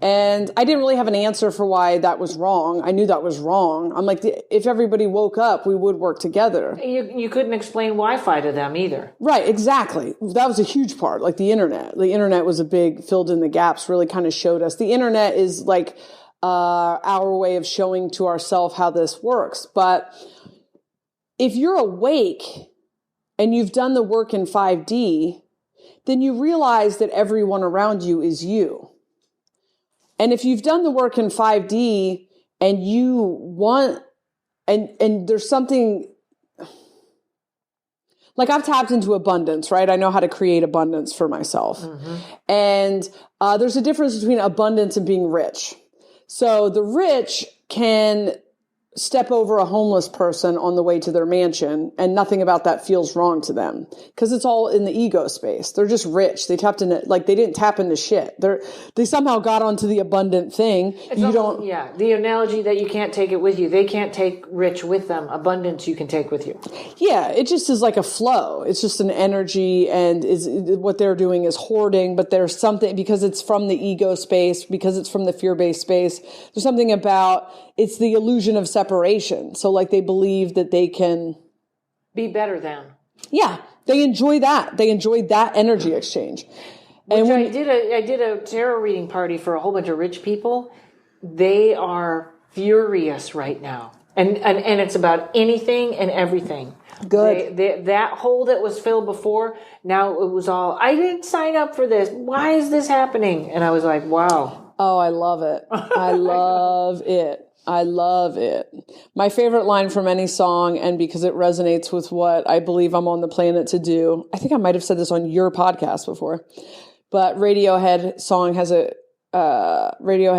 And I didn't really have an answer for why that was wrong. I knew that was wrong. I'm like, if everybody woke up, we would work together. You couldn't explain Wi-Fi to them either. Right, exactly. That was a huge part, like the internet. The internet was a big, filled in the gaps, really kind of showed us. The internet is like our way of showing to ourselves how this works. But if you're awake and you've done the work in 5D, then you realize that everyone around you is you. And if you've done the work in 5D and you want, and there's something, like I've tapped into abundance, right? I know how to create abundance for myself. Mm-hmm. And there's a difference between abundance and being rich. So the rich can step over a homeless person on the way to their mansion, and nothing about that feels wrong to them because it's all in the ego space. They're just rich. They tapped into, like, they didn't tap into shit. They somehow got onto the abundant thing. Yeah. The analogy that you can't take it with you. They can't take rich with them. Abundance you can take with you. Yeah. It just is like a flow. It's just an energy, and what they're doing is hoarding, but there's something, because it's from the ego space, because it's from the fear-based space. There's something about it's the illusion of separation. So like they believe that they can be better than. Yeah, they enjoy that. They enjoy that energy exchange. Which I did a tarot reading party for a whole bunch of rich people. They are furious right now. And it's about anything and everything. Good. That hole that was filled before, now it was all, I didn't sign up for this. Why is this happening? And I was like, wow. Oh, I love it. I love it. I love it. My favorite line from any song, and because it resonates with what I believe I'm on the planet to do, I think I might have said this on your podcast before, but Radiohead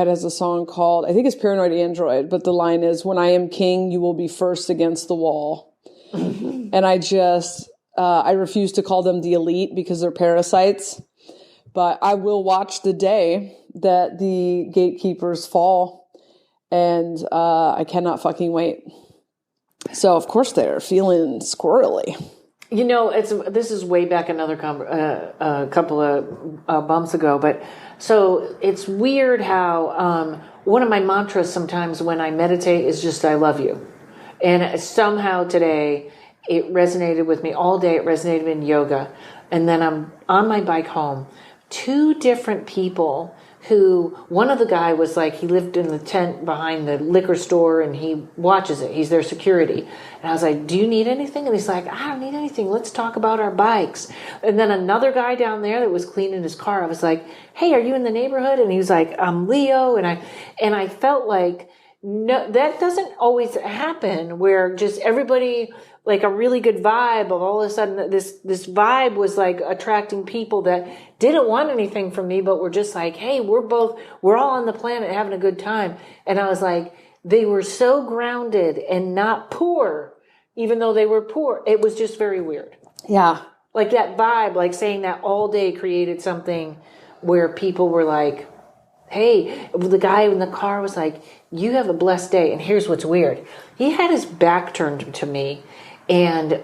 has a song called, I think it's Paranoid Android, but the line is, when I am king, you will be first against the wall. And I refuse to call them the elite because they're parasites, but I will watch the day that the gatekeepers fall, and I cannot fucking wait. So of course they're feeling squirrely. You know, this is way back another a couple of bumps ago, but so it's weird how one of my mantras sometimes when I meditate is just I love you. And somehow today it resonated with me all day. It resonated in yoga. And then I'm on my bike home. 2 different people who, one of the guy was like, he lived in the tent behind the liquor store and he watches it. He's their security. And I was like, do you need anything? And he's like, I don't need anything. Let's talk about our bikes. And then another guy down there that was cleaning his car, I was like, hey, are you in the neighborhood? And he was like, I'm Leo. And I felt like, no, that doesn't always happen where just everybody, like a really good vibe of all of a sudden this vibe was like attracting people that didn't want anything from me, but were just like, hey, we're all on the planet having a good time. And I was like, they were so grounded and not poor, even though they were poor. It was just very weird. Yeah. Like that vibe, like saying that all day created something where people were like, hey, the guy in the car was like, you have a blessed day. And here's what's weird. He had his back turned to me and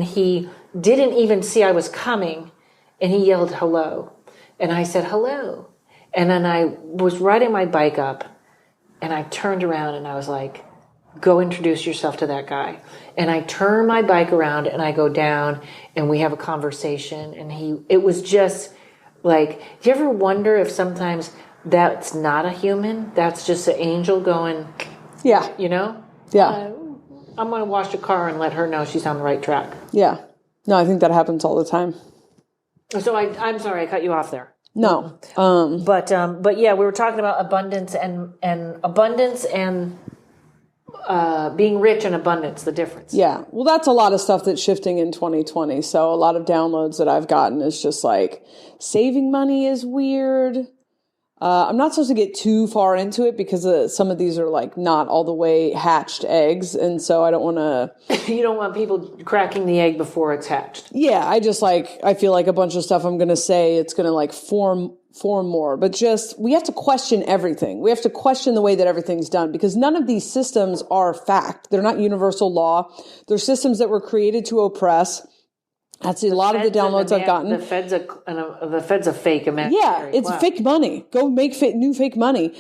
he didn't even see I was coming and he yelled, hello. And I said, hello. And then I was riding my bike up and I turned around and I was like, go introduce yourself to that guy. And I turn my bike around and I go down and we have a conversation. And it was just like, do you ever wonder if sometimes that's not a human? That's just an angel going, yeah, you know? Yeah. I'm going to wash the car and let her know she's on the right track. Yeah. No, I think that happens all the time. So I'm sorry, I cut you off there. No. But yeah, we were talking about abundance and being rich and abundance, the difference. Yeah. Well, that's a lot of stuff that's shifting in 2020. So a lot of downloads that I've gotten is just like saving money is weird. I'm not supposed to get too far into it because some of these are like not all the way hatched eggs. And so I don't want to... You don't want people cracking the egg before it's hatched. Yeah. I feel like a bunch of stuff I'm going to say, it's going to like form more, but just, we have to question everything. We have to question the way that everything's done because none of these systems are fact. They're not universal law. They're systems that were created to oppress. That's a lot of the downloads I've gotten. The Fed's a fake imaginary. Yeah, it's fake money. Go make new fake money.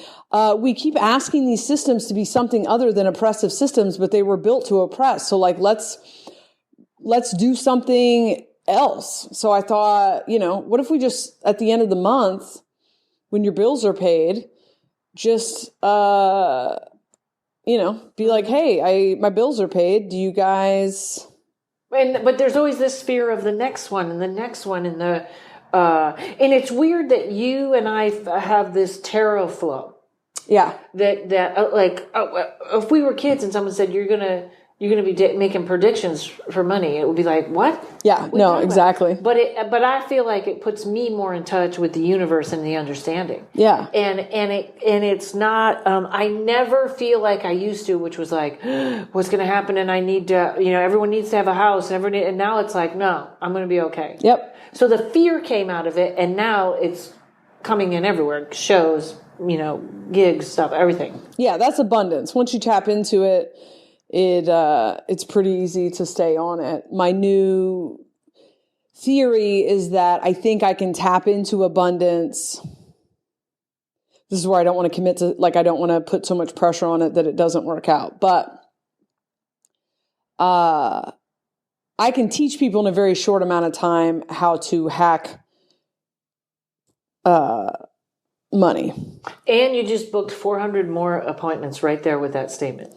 We keep asking these systems to be something other than oppressive systems, but they were built to oppress. So like, let's do something else. So I thought, what if we just, at the end of the month, when your bills are paid, just, be like, hey, my bills are paid. Do you guys... But there's always this fear of the next one and the next one and and it's weird that you and I have this tarot flow. Yeah. That if we were kids and someone said you're gonna be making predictions for money, it would be like, what? Yeah. No, exactly. But I feel like it puts me more in touch with the universe and the understanding. Yeah. And it's not. I never feel like I used to, which was like, what's going to happen? And I need to, everyone needs to have a house, and now it's like, no, I'm going to be okay. Yep. So the fear came out of it, and now it's coming in everywhere. Shows, gigs, stuff, everything. Yeah, that's abundance. Once you tap into it. It's pretty easy to stay on it. My new theory is that I think I can tap into abundance this is where I don't want to commit to, like, I don't want to put so much pressure on it that it doesn't work out. But I can teach people in a very short amount of time how to hack money. And you just booked 400 more appointments right there with that statement.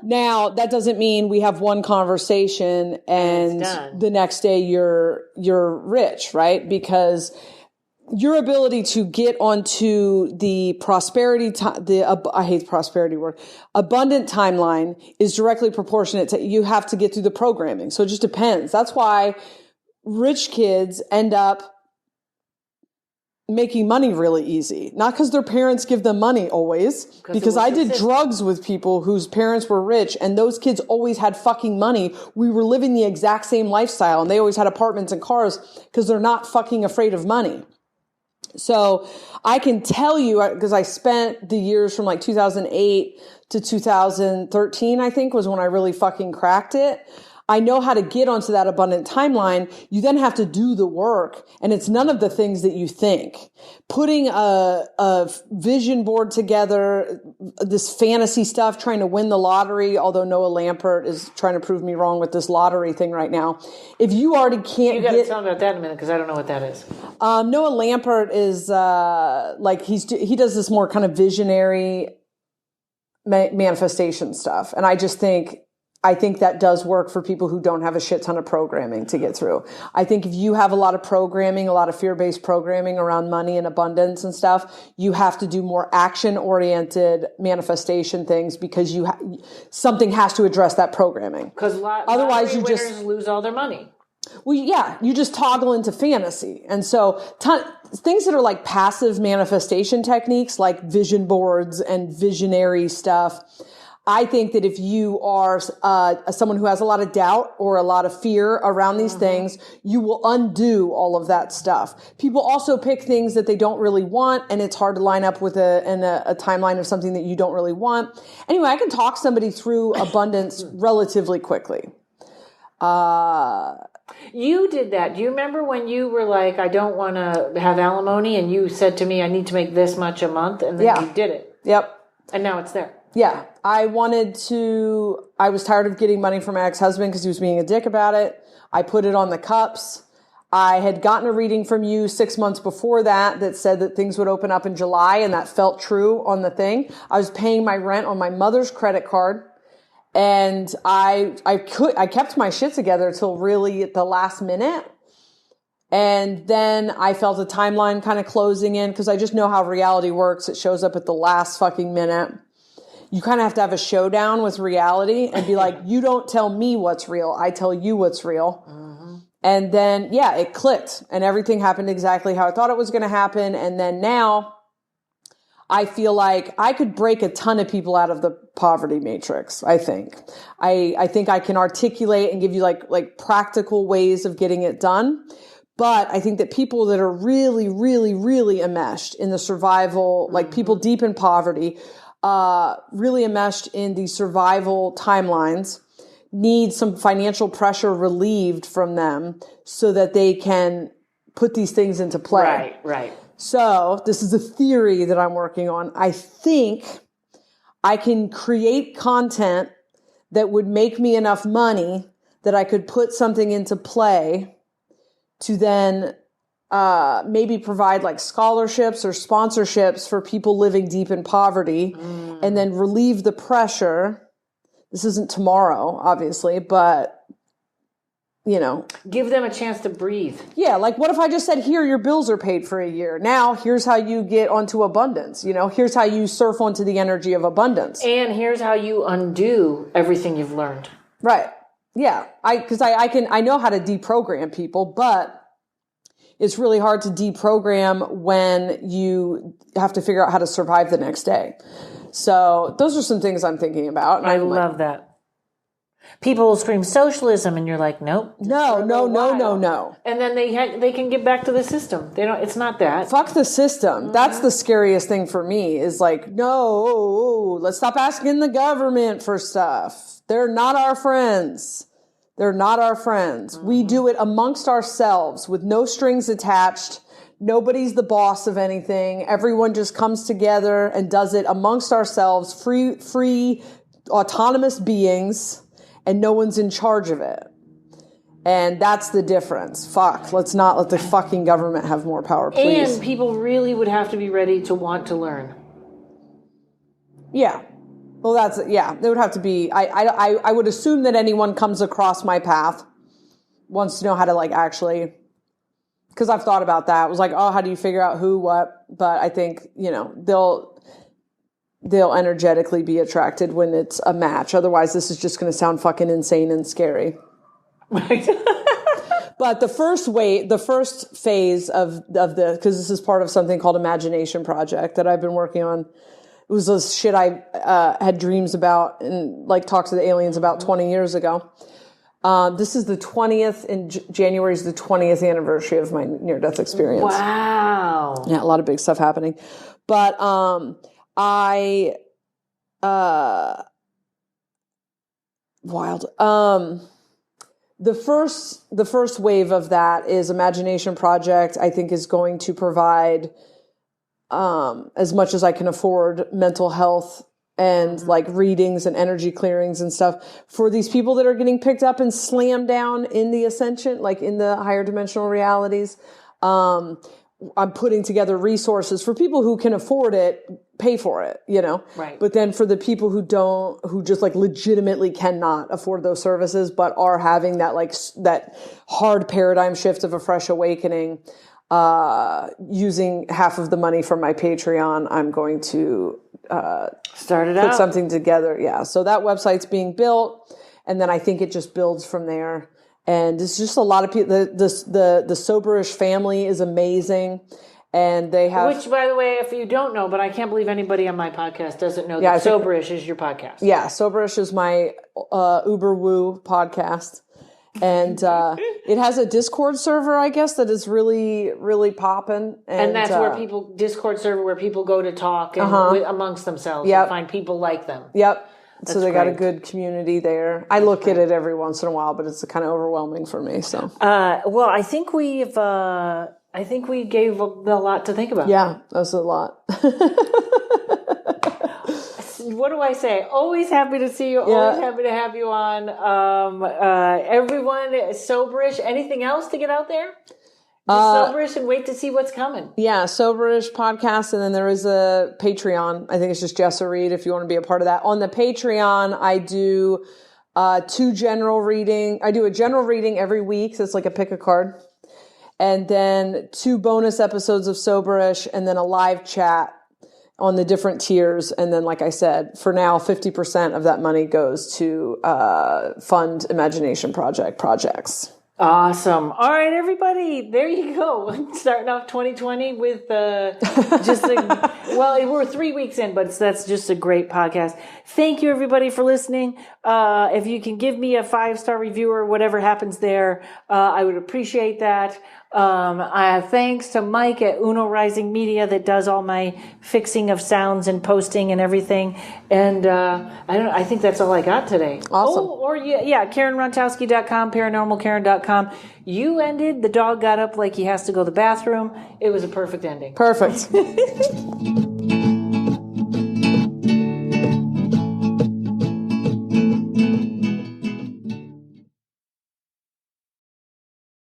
Now, that doesn't mean we have one conversation and the next day you're rich, right? Because your ability to get onto the prosperity, I hate the prosperity word, abundant timeline is directly proportionate to, you have to get through the programming. So it just depends. That's why rich kids end up making money really easy. Not because their parents give them money always, because I did drugs with people whose parents were rich and those kids always had fucking money. We were living the exact same lifestyle and they always had apartments and cars because they're not fucking afraid of money. So I can tell you, because I spent the years from like 2008 to 2013, I think was when I really fucking cracked it. I know how to get onto that abundant timeline. You then have to do the work, and it's none of the things that you think. Putting a vision board together, this fantasy stuff, trying to win the lottery, although Noah Lampert is trying to prove me wrong with this lottery thing right now. If you already can't You got to tell me about that in a minute, because I don't know what that is. Noah Lampert is he does this more kind of visionary manifestation stuff, and I think that does work for people who don't have a shit ton of programming to get through. I think if you have a lot of programming, a lot of fear-based programming around money and abundance and stuff, you have to do more action-oriented manifestation things because something has to address that programming. Because otherwise you just lose all their money. Well, yeah, you just toggle into fantasy. And so things that are like passive manifestation techniques like vision boards and visionary stuff, I think that if you are someone who has a lot of doubt or a lot of fear around these things, you will undo all of that stuff. People also pick things that they don't really want, and it's hard to line up with a timeline of something that you don't really want. Anyway, I can talk somebody through abundance relatively quickly. You did that. Do you remember when you were like, I don't want to have alimony, and you said to me, I need to make this much a month, and then you did it. Yep. And now it's there. Yeah. I was tired of getting money from my ex-husband because he was being a dick about it. I put it on the cups. I had gotten a reading from you 6 months before that said that things would open up in July, and that felt true on the thing. I was paying my rent on my mother's credit card, and I kept my shit together till really at the last minute. And then I felt a timeline kind of closing in because I just know how reality works. It shows up at the last fucking minute. You kind of have to have a showdown with reality and be like, you don't tell me what's real. I tell you what's real. Mm-hmm. And then, it clicked and everything happened exactly how I thought it was going to happen. And then now I feel like I could break a ton of people out of the poverty matrix. I think I can articulate and give you like practical ways of getting it done. But I think that people that are really, really, really enmeshed in the survival, like people deep in poverty, really enmeshed in the survival timelines, need some financial pressure relieved from them so that they can put these things into play. Right. So this is a theory that I'm working on. I think I can create content that would make me enough money that I could put something into play to then maybe provide like scholarships or sponsorships for people living deep in poverty and then relieve the pressure. This isn't tomorrow, obviously, but, give them a chance to breathe. Yeah, like what if I just said, here, your bills are paid for a year. Now, here's how you get onto abundance. Here's how you surf onto the energy of abundance. And here's how you undo everything you've learned. Right. Yeah, because I know how to deprogram people, but it's really hard to deprogram when you have to figure out how to survive the next day. So those are some things I'm thinking about. I love that. People will scream socialism, and you're like, nope. No. And then they can get back to the system. It's not that. Fuck the system. That's the scariest thing for me is like, no, let's stop asking the government for stuff. They're not our friends. We do it amongst ourselves with no strings attached, Nobody's the boss of anything. Everyone just comes together and does it amongst ourselves, free, autonomous beings, and no one's in charge of it. And that's the difference. Fuck. Let's not let the fucking government have more power, please. And people really would have to be ready to want to learn. Yeah. Well, there would have to be, I would assume that anyone comes across my path wants to know how to like actually, because I've thought about that. I was like, oh, how do you figure out who, what? But I think, they'll energetically be attracted when it's a match. Otherwise, this is just going to sound fucking insane and scary. Right. But the first phase of the, because this is part of something called Imagination Project that I've been working on. It was this shit I had dreams about and like talked to the aliens about 20 years ago. This is the 20th, in January is the 20th anniversary of my near-death experience. Wow. Yeah, a lot of big stuff happening. But wild. The first wave of that is Imagination Project, I think is going to provide, as much as I can afford, mental health and like readings and energy clearings and stuff for these people that are getting picked up and slammed down in the ascension, like in the higher dimensional realities. I'm putting together resources for people who can afford it, pay for it, Right. But then for the people who just like legitimately cannot afford those services, but are having that like that hard paradigm shift of a fresh awakening, using half of the money from my Patreon, I'm going to put something together. Yeah. So that website's being built, and then I think it just builds from there. And it's just a lot of people. The Soberish family is amazing, and they have. Which, by the way, if you don't know, but I can't believe anybody on my podcast doesn't know that Soberish is your podcast. Yeah, Soberish is my Uber Woo podcast, and it has a Discord server, I guess, that is really, really popping. And that's where Discord server where people go to talk and amongst themselves and find people like them. Yep. So they got a good community there. I look at it every once in a while, but it's kind of overwhelming for me. So, well, I think we gave a lot to think about. Yeah, that's a lot. What do I say? Always happy to see you. Always happy to have you on. Everyone, Soberish. Anything else to get out there? Soberish, and wait to see what's coming. Yeah, Soberish podcast, and then there is a Patreon. I think it's just Jessa Reed if you want to be a part of that. On the Patreon, I do two general reading. I do a general reading every week, so it's like a pick a card. And then 2 bonus episodes of Soberish, and then a live chat on the different tiers. And then, like I said, for now, 50% of that money goes to fund Imagination Project projects. Awesome. All right, everybody. There you go. Starting off 2020 with we're 3 weeks in, but that's just a great podcast. Thank you, everybody, for listening. If you can give me a 5-star review or whatever happens there, I would appreciate that. Thanks to Mike at Uno Rising Media that does all my fixing of sounds and posting and everything. And I think that's all I got today. Awesome. karenrontowski.com, paranormalkaren.com. You ended. The dog got up like he has to go to the bathroom. It was a perfect ending. Perfect.